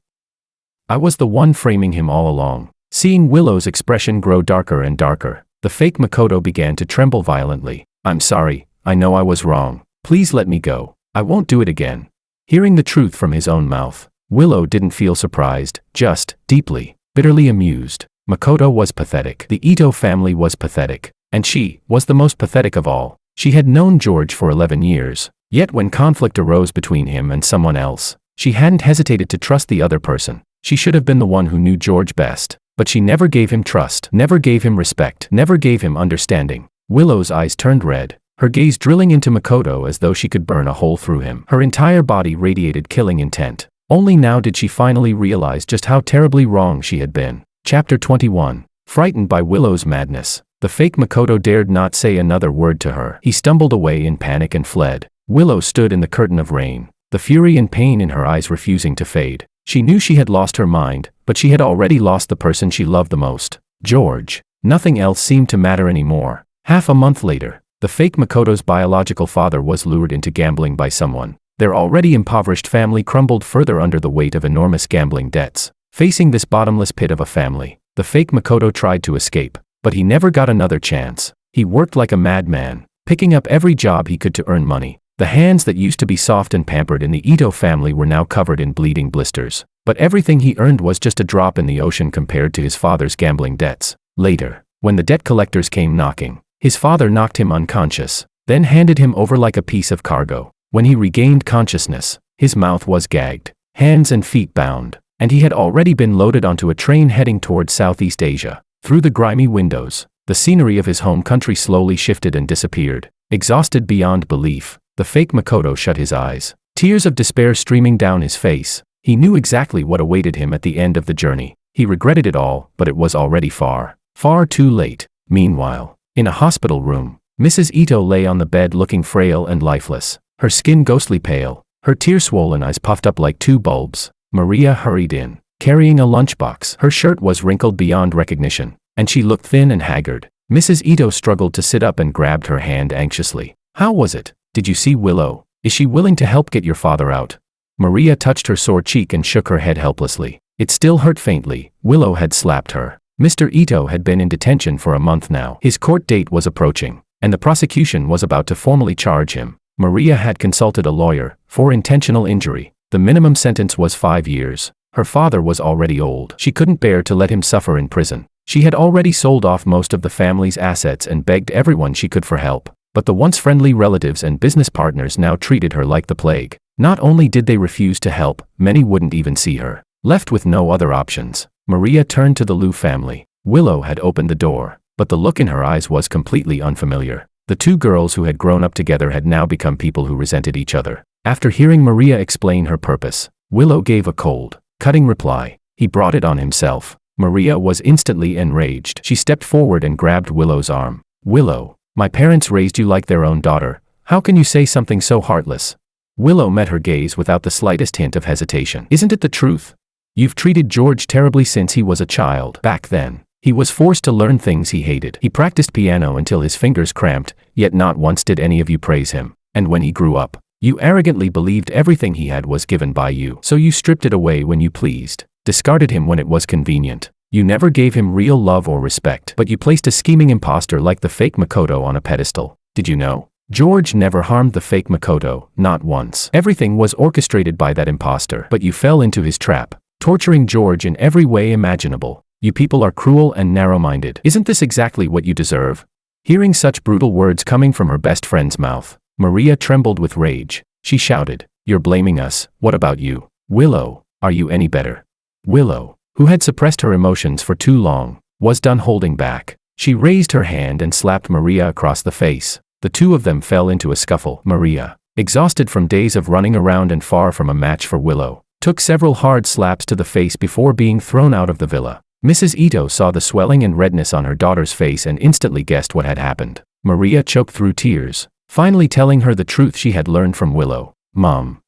I was the one framing him all along." Seeing Willow's expression grow darker and darker, the fake Makoto began to tremble violently. "I'm sorry, I know I was wrong. Please let me go. I won't do it again." Hearing the truth from his own mouth, Willow didn't feel surprised, just deeply, bitterly amused. Makoto was pathetic. The Ito family was pathetic. And she was the most pathetic of all. She had known George for 11 years, yet when conflict arose between him and someone else, she hadn't hesitated to trust the other person. She should have been the one who knew George best. But she never gave him trust, never gave him respect, never gave him understanding. Willow's eyes turned red, her gaze drilling into Makoto as though she could burn a hole through him. Her entire body radiated killing intent. Only now did she finally realize just how terribly wrong she had been. Chapter 21. Frightened by Willow's madness, the fake Makoto dared not say another word to her. He stumbled away in panic and fled. Willow stood in the curtain of rain, the fury and pain in her eyes refusing to fade. She knew she had lost her mind, but she had already lost the person she loved the most, George. Nothing else seemed to matter anymore. Half a month later, the fake Makoto's biological father was lured into gambling by someone. Their already impoverished family crumbled further under the weight of enormous gambling debts. Facing this bottomless pit of a family, the fake Makoto tried to escape, but he never got another chance. He worked like a madman, picking up every job he could to earn money. The hands that used to be soft and pampered in the Ito family were now covered in bleeding blisters. But everything he earned was just a drop in the ocean compared to his father's gambling debts. Later, when the debt collectors came knocking, his father knocked him unconscious, then handed him over like a piece of cargo. When he regained consciousness, his mouth was gagged, hands and feet bound, and he had already been loaded onto a train heading towards Southeast Asia. Through the grimy windows, the scenery of his home country slowly shifted and disappeared. Exhausted beyond belief, the fake Makoto shut his eyes, tears of despair streaming down his face. He knew exactly what awaited him at the end of the journey. He regretted it all, but it was already far, far too late. Meanwhile, in a hospital room, Mrs. Ito lay on the bed looking frail and lifeless, her skin ghostly pale, her tear-swollen eyes puffed up like two bulbs. Maria hurried in, carrying a lunchbox. Her shirt was wrinkled beyond recognition, and she looked thin and haggard. Mrs. Ito struggled to sit up and grabbed her hand anxiously. "How was it? Did you see Willow? Is she willing to help get your father out?" Maria touched her sore cheek and shook her head helplessly. It still hurt faintly. Willow had slapped her. Mr. Ito had been in detention for a month now. His court date was approaching, and the prosecution was about to formally charge him. Maria had consulted a lawyer for intentional injury. The minimum sentence was 5 years. Her father was already old. She couldn't bear to let him suffer in prison. She had already sold off most of the family's assets and begged everyone she could for help. But the once friendly relatives and business partners now treated her like the plague. Not only did they refuse to help, many wouldn't even see her. Left with no other options, Maria turned to the Liu family. Willow had opened the door, but the look in her eyes was completely unfamiliar. The two girls who had grown up together had now become people who resented each other. After hearing Maria explain her purpose, Willow gave a cold, cutting reply. He brought it on himself. Maria was instantly enraged. She stepped forward and grabbed Willow's arm. "Willow, my parents raised you like their own daughter. How can you say something so heartless?" Willow met her gaze without the slightest hint of hesitation. "Isn't it the truth? You've treated George terribly since he was a child. Back then, he was forced to learn things he hated. He practiced piano until his fingers cramped, yet not once did any of you praise him. And when he grew up, you arrogantly believed everything he had was given by you. So you stripped it away when you pleased, discarded him when it was convenient. You never gave him real love or respect, but you placed a scheming imposter like the fake Makoto on a pedestal. Did you know? George never harmed the fake Makoto, not once. Everything was orchestrated by that imposter, but you fell into his trap, torturing George in every way imaginable. You people are cruel and narrow-minded. Isn't this exactly what you deserve?" Hearing such brutal words coming from her best friend's mouth, Maria trembled with rage. She shouted, "You're blaming us. What about you? Willow, are you any better?" Willow, who had suppressed her emotions for too long, was done holding back. She raised her hand and slapped Maria across the face. The two of them fell into a scuffle. Maria, exhausted from days of running around and far from a match for Willow, took several hard slaps to the face before being thrown out of the villa. Mrs. Ito saw the swelling and redness on her daughter's face and instantly guessed what had happened. Maria choked through tears, finally telling her the truth she had learned from Willow. "Mom,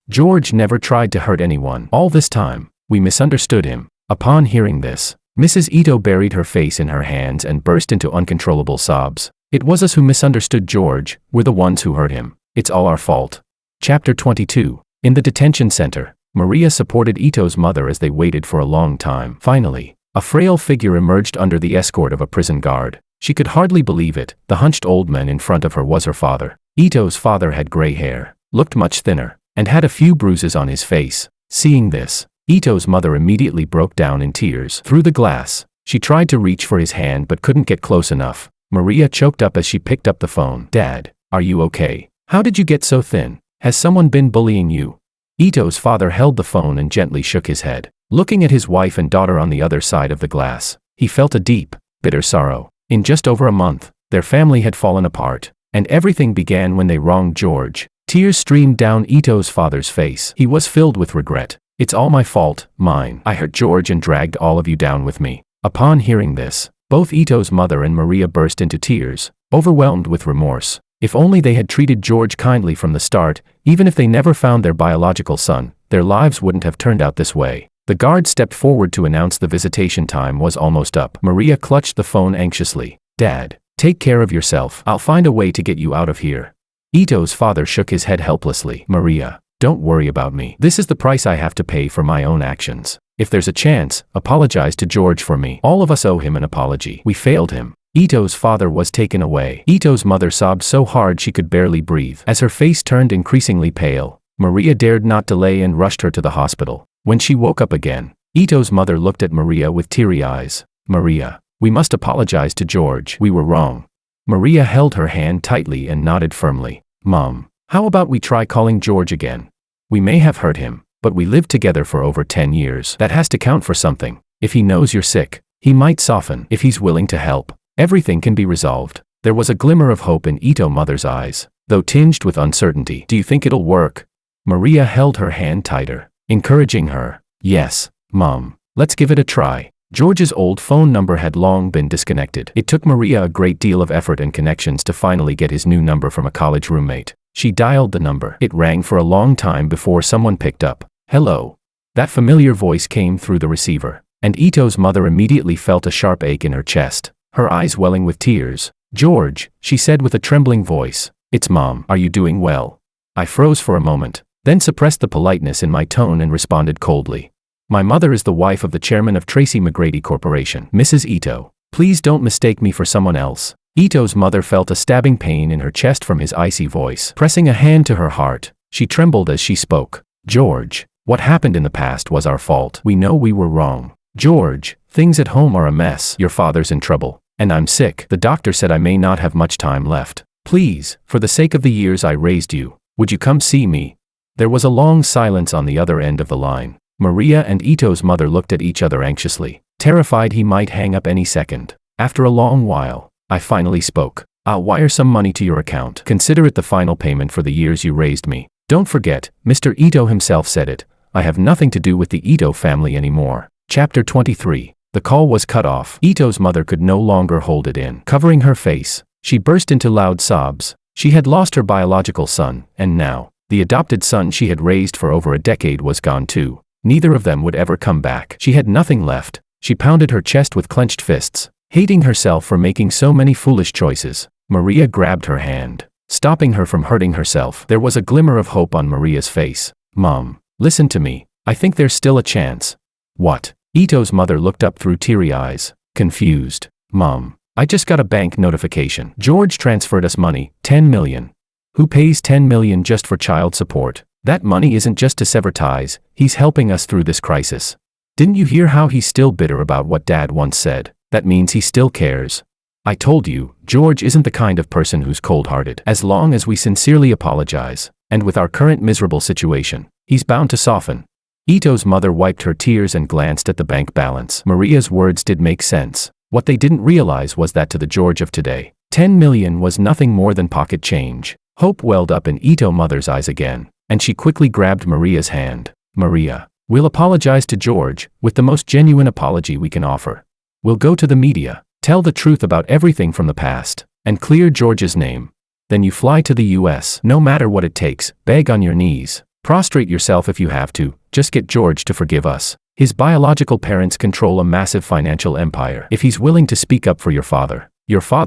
George never tried to hurt anyone. All this time, we misunderstood him." Upon hearing this, Mrs. Ito buried her face in her hands and burst into uncontrollable sobs. "It was us who misunderstood George. We're the ones who hurt him. It's all our fault." Chapter 22. In the detention center, Maria supported Ito's mother as they waited for a long time. Finally, a frail figure emerged under the escort of a prison guard. She could hardly believe it. The hunched old man in front of her was her father. Ito's father had gray hair, looked much thinner, and had a few bruises on his face. Seeing this, Ito's mother immediately broke down in tears. Through the glass, she tried to reach for his hand but couldn't get close enough. Maria choked up as she picked up the phone. "Dad, are you okay? How did you get so thin? Has someone been bullying you?" Ito's father held the phone and gently shook his head. Looking at his wife and daughter on the other side of the glass, he felt a deep, bitter sorrow. In just over a month, their family had fallen apart, and everything began when they wronged George. Tears streamed down Ito's father's face. He was filled with regret. "It's all my fault, mine. I hurt George and dragged all of you down with me." Upon hearing this, both Ito's mother and Maria burst into tears, overwhelmed with remorse. If only they had treated George kindly from the start. Even if they never found their biological son, their lives wouldn't have turned out this way. The guard stepped forward to announce the visitation time was almost up. Maria clutched the phone anxiously. "Dad, take care of yourself. I'll find a way to get you out of here." Ito's father shook his head helplessly. "Maria, don't worry about me. This is the price I have to pay for my own actions. If there's a chance, apologize to George for me. All of us owe him an apology. We failed him." Ito's father was taken away. Ito's mother sobbed so hard she could barely breathe. As her face turned increasingly pale, Maria dared not delay and rushed her to the hospital. When she woke up again, Ito's mother looked at Maria with teary eyes. "Maria, we must apologize to George. We were wrong." Maria held her hand tightly and nodded firmly. "Mom, how about we try calling George again? We may have hurt him, but we lived together for over 10 years. That has to count for something. If he knows you're sick, he might soften. If he's willing to help, everything can be resolved." There was a glimmer of hope in Ito's mother's eyes, though tinged with uncertainty. "Do you think it'll work?" Maria held her hand tighter, encouraging her. "Yes, Mom, let's give it a try." George's old phone number had long been disconnected. It took Maria a great deal of effort and connections to finally get his new number from a college roommate. She dialed the number. It rang for a long time before someone picked up. "Hello." That familiar voice came through the receiver, and Ito's mother immediately felt a sharp ache in her chest, her eyes welling with tears. "George," she said with a trembling voice. "It's Mom. Are you doing well?" I froze for a moment, then suppressed the politeness in my tone and responded coldly. "My mother is the wife of the chairman of Tracy McGrady Corporation, Mrs. Ito. Please don't mistake me for someone else." Ito's mother felt a stabbing pain in her chest from his icy voice. Pressing a hand to her heart, she trembled as she spoke. "George, what happened in the past was our fault. We know we were wrong. George, things at home are a mess. Your father's in trouble, and I'm sick. The doctor said I may not have much time left. Please, for the sake of the years I raised you, would you come see me?" There was a long silence on the other end of the line. Maria and Ito's mother looked at each other anxiously, terrified he might hang up any second. After a long while, I finally spoke. "I'll wire some money to your account. Consider it the final payment for the years you raised me. Don't forget, Mr. Ito himself said it, I have nothing to do with the Ito family anymore." Chapter 23. The call was cut off. Ito's mother could no longer hold it in. Covering her face, she burst into loud sobs. She had lost her biological son, and now, the adopted son she had raised for over a decade was gone too. Neither of them would ever come back. She had nothing left. She pounded her chest with clenched fists, hating herself for making so many foolish choices. Maria grabbed her hand, stopping her from hurting herself. There was a glimmer of hope on Maria's face. "Mom, listen to me. I think there's still a chance." "What?" Ito's mother looked up through teary eyes, confused. "Mom, I just got a bank notification. George transferred us money, 10 million. Who pays 10 million just for child support? That money isn't just to sever ties, he's helping us through this crisis. Didn't you hear how he's still bitter about what Dad once said? That means he still cares. I told you, George isn't the kind of person who's cold-hearted. As long as we sincerely apologize, and with our current miserable situation, he's bound to soften." Ito's mother wiped her tears and glanced at the bank balance. Maria's words did make sense. What they didn't realize was that to the George of today, 10 million was nothing more than pocket change. Hope welled up in Ito's mother's eyes again, and she quickly grabbed Maria's hand. "Maria, we'll apologize to George, with the most genuine apology we can offer. We'll go to the media, tell the truth about everything from the past, and clear George's name. Then you fly to the US, no matter what it takes, beg on your knees, prostrate yourself if you have to, just get George to forgive us. His biological parents control a massive financial empire. If he's willing to speak up for your father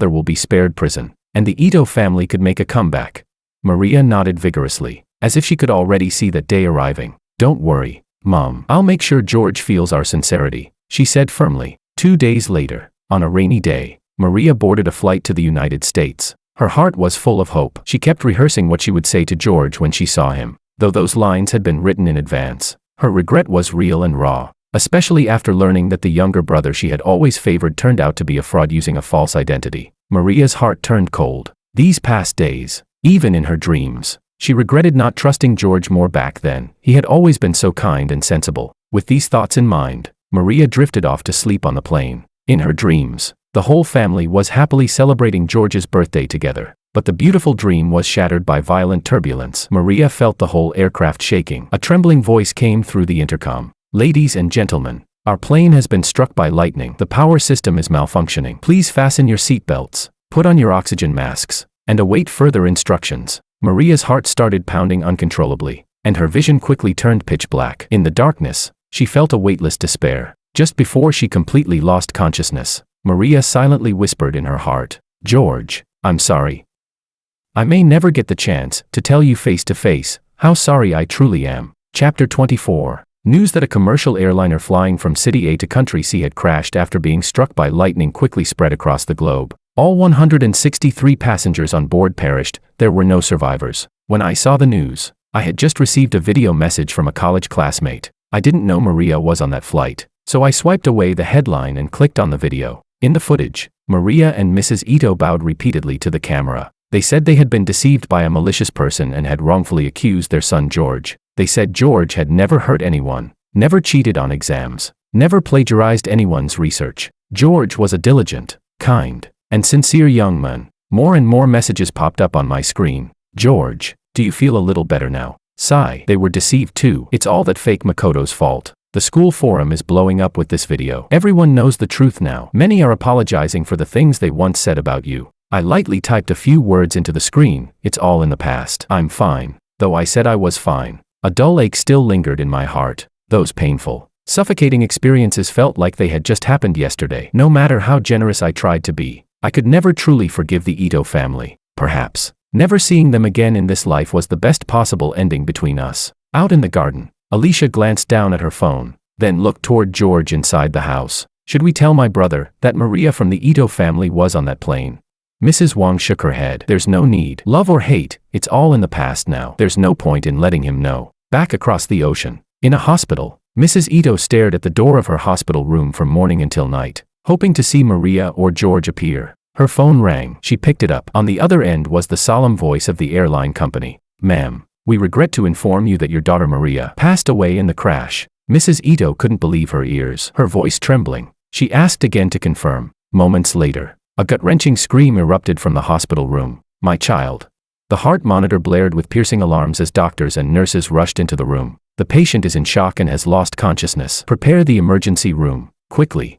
will be spared prison, and the Ito family could make a comeback." Maria nodded vigorously, as if she could already see that day arriving. "Don't worry, Mom. I'll make sure George feels our sincerity," she said firmly. 2 days later, on a rainy day, Maria boarded a flight to the United States. Her heart was full of hope. She kept rehearsing what she would say to George when she saw him, though those lines had been written in advance. Her regret was real and raw, especially after learning that the younger brother she had always favored turned out to be a fraud using a false identity. Maria's heart turned cold. These past days, even in her dreams, she regretted not trusting George more back then. He had always been so kind and sensible. With these thoughts in mind, Maria drifted off to sleep on the plane. In her dreams, the whole family was happily celebrating George's birthday together. But the beautiful dream was shattered by violent turbulence. Maria felt the whole aircraft shaking. A trembling voice came through the intercom. "Ladies and gentlemen, our plane has been struck by lightning. The power system is malfunctioning. Please fasten your seatbelts, put on your oxygen masks, and await further instructions." Maria's heart started pounding uncontrollably, and her vision quickly turned pitch black. In the darkness, she felt a weightless despair. Just before she completely lost consciousness, Maria silently whispered in her heart, "George, I'm sorry. I may never get the chance to tell you face to face how sorry I truly am." Chapter 24. News that a commercial airliner flying from City A to Country C had crashed after being struck by lightning quickly spread across the globe. All 163 passengers on board perished. There were no survivors. When I saw the news, I had just received a video message from a college classmate. I didn't know Maria was on that flight, so I swiped away the headline and clicked on the video. In the footage, Maria and Mrs. Ito bowed repeatedly to the camera. They said they had been deceived by a malicious person and had wrongfully accused their son George. They said George had never hurt anyone, never cheated on exams, never plagiarized anyone's research. George was a diligent, kind, and sincere young man. More and more messages popped up on my screen. George, do you feel a little better now? Sigh, they were deceived too. It's all that fake Makoto's fault. The school forum is blowing up with this video. Everyone knows the truth now. Many are apologizing for the things they once said about you. I lightly typed a few words into the screen. It's all in the past. I'm fine. Though I said I was fine. A dull ache still lingered in my heart. Those painful, suffocating experiences felt like they had just happened yesterday. No matter how generous I tried to be, I could never truly forgive the Ito family. Perhaps never seeing them again in this life was the best possible ending between us. Out in the garden, Alicia glanced down at her phone, then looked toward George inside the house. Should we tell my brother that Maria from the Ito family was on that plane? Mrs. Wang shook her head. There's no need. Love or hate, it's all in the past now. There's no point in letting him know. Back across the ocean, in a hospital, Mrs. Ito stared at the door of her hospital room from morning until night, hoping to see Maria or George appear. Her phone rang. She picked it up. On the other end was the solemn voice of the airline company. Ma'am, we regret to inform you that your daughter Maria passed away in the crash. Mrs. Ito couldn't believe her ears, her voice trembling. She asked again to confirm. Moments later, a gut-wrenching scream erupted from the hospital room. My child. The heart monitor blared with piercing alarms as doctors and nurses rushed into the room. The patient is in shock and has lost consciousness. Prepare the emergency room, quickly.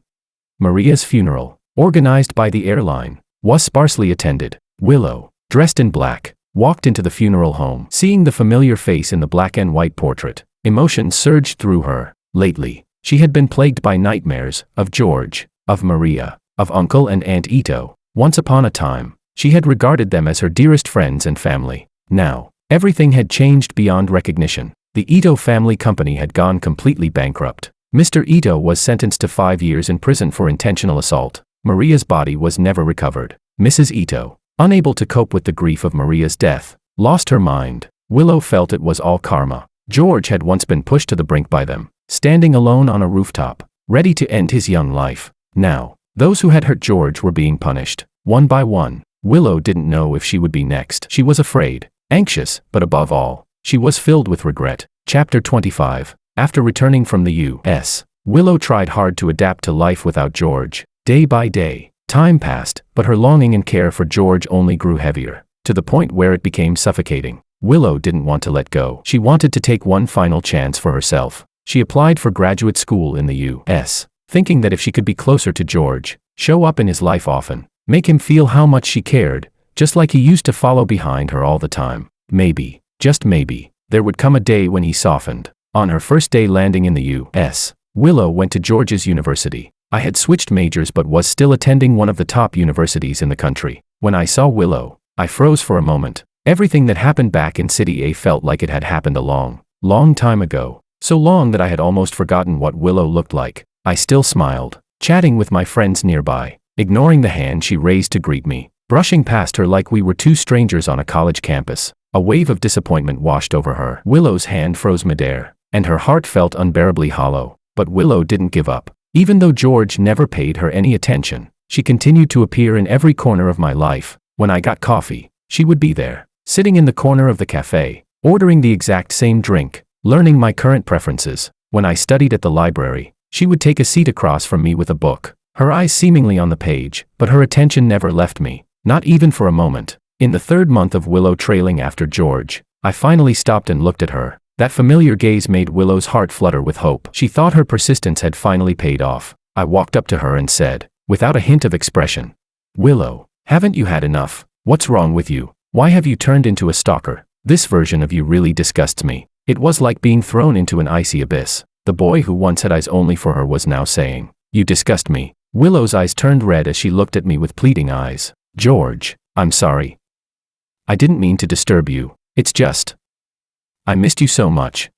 Maria's funeral, organized by the airline, was sparsely attended. Willow, dressed in black, walked into the funeral home. Seeing the familiar face in the black and white portrait, emotion surged through her. Lately, she had been plagued by nightmares of George, of Maria, of Uncle and Aunt Ito. Once upon a time, she had regarded them as her dearest friends and family. Now, everything had changed beyond recognition. The Ito family company had gone completely bankrupt. Mr. Ito was sentenced to 5 years in prison for intentional assault. Maria's body was never recovered. Mrs. Ito, unable to cope with the grief of Maria's death, lost her mind. Willow felt it was all karma. George had once been pushed to the brink by them, standing alone on a rooftop, ready to end his young life. Now, those who had hurt George were being punished, one by one. Willow didn't know if she would be next. She was afraid, anxious, but above all, she was filled with regret. Chapter 25. After returning from the U.S., Willow tried hard to adapt to life without George. Day by day, time passed, but her longing and care for George only grew heavier, to the point where it became suffocating. Willow didn't want to let go. She wanted to take one final chance for herself. She applied for graduate school in the U.S., thinking that if she could be closer to George, show up in his life often, make him feel how much she cared, just like he used to follow behind her all the time. Maybe, just maybe, there would come a day when he softened. On her first day landing in the U.S., Willow went to George's university. I had switched majors but was still attending one of the top universities in the country. When I saw Willow, I froze for a moment. Everything that happened back in City A felt like it had happened a long, long time ago. So long that I had almost forgotten what Willow looked like. I still smiled, chatting with my friends nearby, ignoring the hand she raised to greet me, brushing past her like we were two strangers on a college campus. A wave of disappointment washed over her. Willow's hand froze midair, and her heart felt unbearably hollow. But Willow didn't give up. Even though George never paid her any attention, she continued to appear in every corner of my life. When I got coffee, she would be there, sitting in the corner of the cafe, ordering the exact same drink, learning my current preferences. When I studied at the library, she would take a seat across from me with a book, her eyes seemingly on the page, but her attention never left me, not even for a moment. In the third month of Willow trailing after George, I finally stopped and looked at her. That familiar gaze made Willow's heart flutter with hope. She thought her persistence had finally paid off. I walked up to her and said, without a hint of expression, "Willow, haven't you had enough? What's wrong with you? Why have you turned into a stalker? This version of you really disgusts me." It was like being thrown into an icy abyss. The boy who once had eyes only for her was now saying, "You disgust me." Willow's eyes turned red as she looked at me with pleading eyes. "George, I'm sorry. I didn't mean to disturb you. It's just, I missed you so much.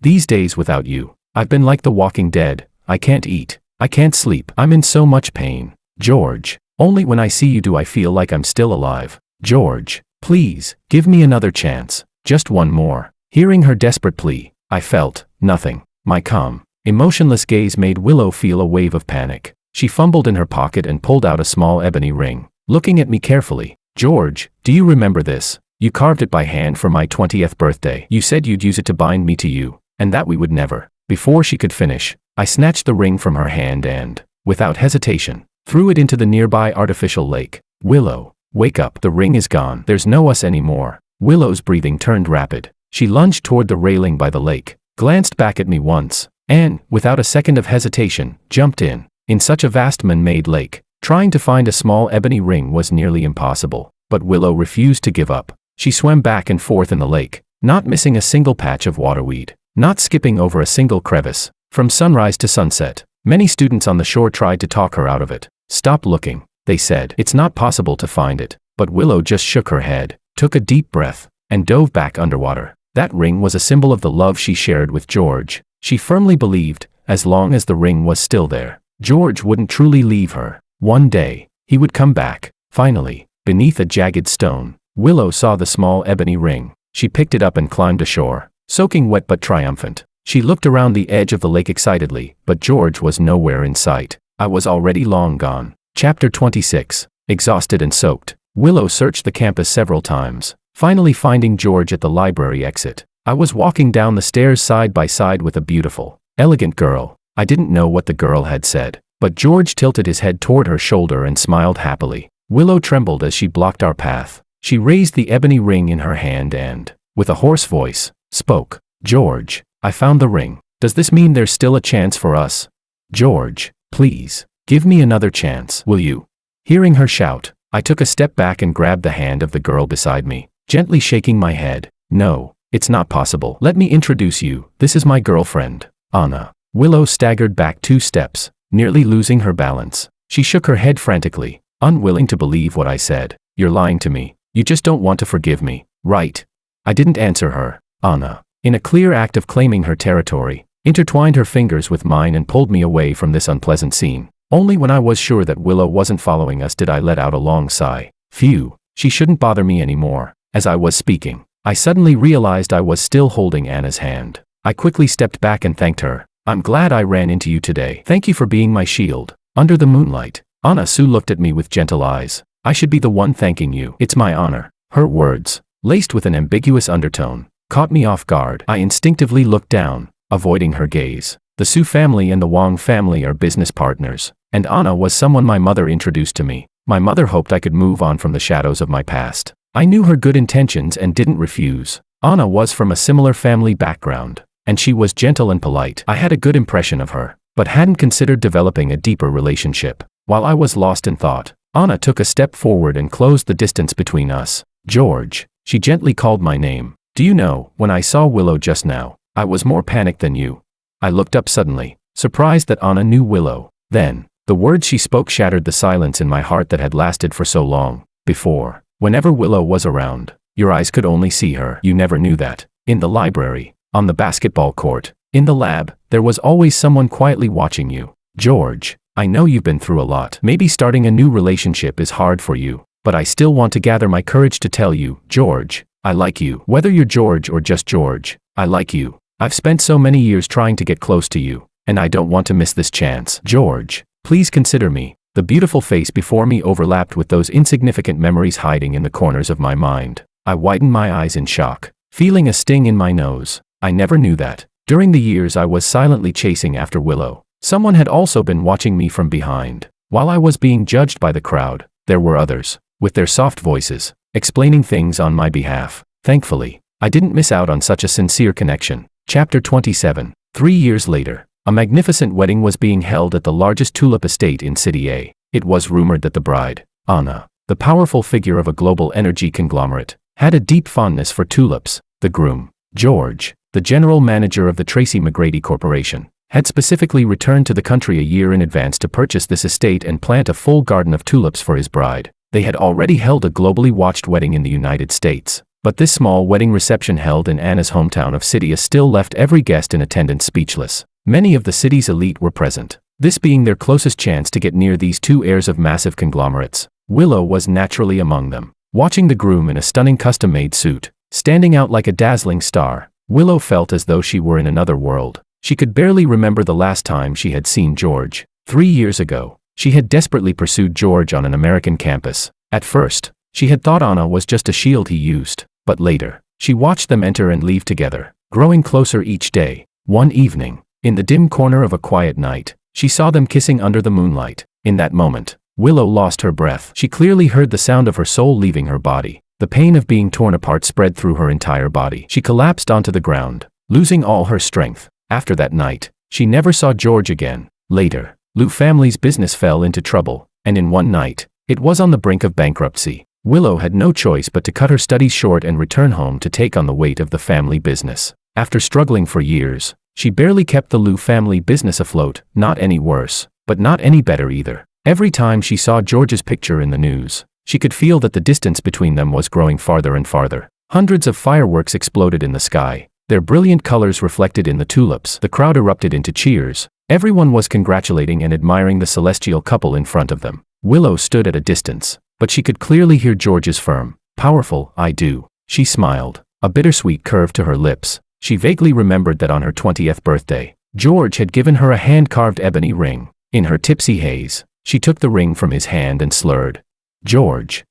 These days without you, I've been like the walking dead. I can't eat. I can't sleep. I'm in so much pain. George, Only when I see you do I feel like I'm still alive. George, please, give me another chance. Just one more. Hearing her desperate plea, I felt nothing. My calm, emotionless gaze made Willow feel a wave of panic. She fumbled in her pocket and pulled out a small ebony ring. Looking at me carefully, George, do you remember this? You carved it by hand for my 20th birthday. You said you'd use it to bind me to you, and that we would never. Before she could finish, I snatched the ring from her hand and, without hesitation, threw it into the nearby artificial lake. Willow, wake up. The ring is gone. There's no us anymore. Willow's breathing turned rapid. She lunged toward the railing by the lake, glanced back at me once, and, without a second of hesitation, jumped in. In such a vast man-made lake, trying to find a small ebony ring was nearly impossible, but Willow refused to give up. She swam back and forth in the lake, not missing a single patch of waterweed, not skipping over a single crevice. From sunrise to sunset, many students on the shore tried to talk her out of it. Stop looking, they said. It's not possible to find it. But Willow just shook her head, took a deep breath, and dove back underwater. That ring was a symbol of the love she shared with George. She firmly believed, as long as the ring was still there, George wouldn't truly leave her. One day, he would come back. Finally, beneath a jagged stone, Willow saw the small ebony ring. She picked it up and climbed ashore, soaking wet but triumphant. She looked around the edge of the lake excitedly, but George was nowhere in sight. I was already long gone. Chapter 26. Exhausted and soaked, Willow searched the campus several times, finally finding George at the library exit. I was walking down the stairs side by side with a beautiful, elegant girl. I didn't know what the girl had said, but George tilted his head toward her shoulder and smiled happily. Willow trembled as she blocked our path. She raised the ebony ring in her hand and, with a hoarse voice, spoke. George, I found the ring. Does this mean there's still a chance for us? George, please, give me another chance, will you? Hearing her shout, I took a step back and grabbed the hand of the girl beside me, gently shaking my head. No, it's not possible. Let me introduce you. This is my girlfriend, Anna. Willow staggered back 2 steps, nearly losing her balance. She shook her head frantically, unwilling to believe what I said. You're lying to me. You just don't want to forgive me, right? I didn't answer her. Anna, in a clear act of claiming her territory, intertwined her fingers with mine and pulled me away from this unpleasant scene. Only when I was sure that Willow wasn't following us did I let out a long sigh. Phew, she shouldn't bother me anymore. As I was speaking, I suddenly realized I was still holding Anna's hand. I quickly stepped back and thanked her. I'm glad I ran into you today. Thank you for being my shield. Under the moonlight, Anna Sue looked at me with gentle eyes. I should be the one thanking you. It's my honor. Her words, laced with an ambiguous undertone, caught me off guard. I instinctively looked down, avoiding her gaze. The Sue family and the Wong family are business partners, and Anna was someone my mother introduced to me. My mother hoped I could move on from the shadows of my past. I knew her good intentions and didn't refuse. Anna was from a similar family background, and she was gentle and polite. I had a good impression of her, but hadn't considered developing a deeper relationship. While I was lost in thought, Anna took a step forward and closed the distance between us. George, she gently called my name. Do you know, when I saw Willow just now, I was more panicked than you. I looked up suddenly, surprised that Anna knew Willow. Then, the words she spoke shattered the silence in my heart that had lasted for so long. Before, whenever Willow was around, your eyes could only see her. You never knew that. In the library, on the basketball court, in the lab, there was always someone quietly watching you. George, I know you've been through a lot. Maybe starting a new relationship is hard for you, but I still want to gather my courage to tell you, George, I like you. Whether you're George or just George, I like you. I've spent so many years trying to get close to you, and I don't want to miss this chance. George, please consider me. The beautiful face before me overlapped with those insignificant memories hiding in the corners of my mind. I widened my eyes in shock, feeling a sting in my nose. I never knew that. During the years I was silently chasing after Willow, someone had also been watching me from behind. While I was being judged by the crowd, there were others, with their soft voices, explaining things on my behalf. Thankfully, I didn't miss out on such a sincere connection. Chapter 27. 3 years later, a magnificent wedding was being held at the largest tulip estate in City A. It was rumored that the bride, Anna, the powerful figure of a global energy conglomerate, had a deep fondness for tulips. The groom, George, the general manager of the Tracy McGrady Corporation, had specifically returned to the country a year in advance to purchase this estate and plant a full garden of tulips for his bride. They had already held a globally watched wedding in the United States, but this small wedding reception held in Anna's hometown of City A still left every guest in attendance speechless. Many of the city's elite were present, this being their closest chance to get near these two heirs of massive conglomerates. Willow was naturally among them. Watching the groom in a stunning custom-made suit, standing out like a dazzling star, Willow felt as though she were in another world. She could barely remember the last time she had seen George. 3 years ago, she had desperately pursued George on an American campus. At first, she had thought Anna was just a shield he used, but later, she watched them enter and leave together, growing closer each day. One evening, in the dim corner of a quiet night, she saw them kissing under the moonlight. In that moment, Willow lost her breath. She clearly heard the sound of her soul leaving her body. The pain of being torn apart spread through her entire body. She collapsed onto the ground, losing all her strength. After that night, she never saw George again. Later, Liu family's business fell into trouble, and in one night, it was on the brink of bankruptcy. Willow had no choice but to cut her studies short and return home to take on the weight of the family business. After struggling for years, she barely kept the Liu family business afloat, not any worse, but not any better either. Every time she saw George's picture in the news, she could feel that the distance between them was growing farther and farther. Hundreds of fireworks exploded in the sky, their brilliant colors reflected in the tulips. The crowd erupted into cheers. Everyone was congratulating and admiring the celestial couple in front of them. Willow stood at a distance, but she could clearly hear George's firm, powerful "I do." She smiled, a bittersweet curve to her lips. She vaguely remembered that on her 20th birthday, George had given her a hand-carved ebony ring. In her tipsy haze, she took the ring from his hand and slurred, "George,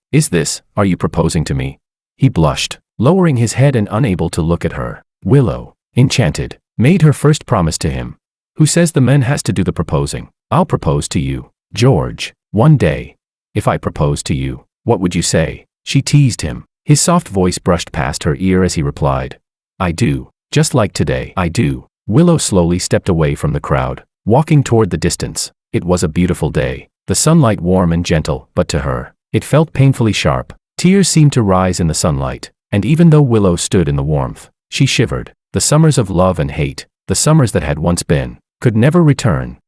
are you proposing to me?" He blushed, lowering his head and unable to look at her. Willow, enchanted, made her first promise to him. "Who says the man has to do the proposing? I'll propose to you, George, one day. If I propose to you, what would you say?" She teased him. His soft voice brushed past her ear as he replied, "I do, just like today, I do." Willow slowly stepped away from the crowd, walking toward the distance. It was a beautiful day, the sunlight warm and gentle, but to her, it felt painfully sharp. Tears seemed to rise in the sunlight, and even though Willow stood in the warmth, she shivered. The summers of love and hate, the summers that had once been, could never return.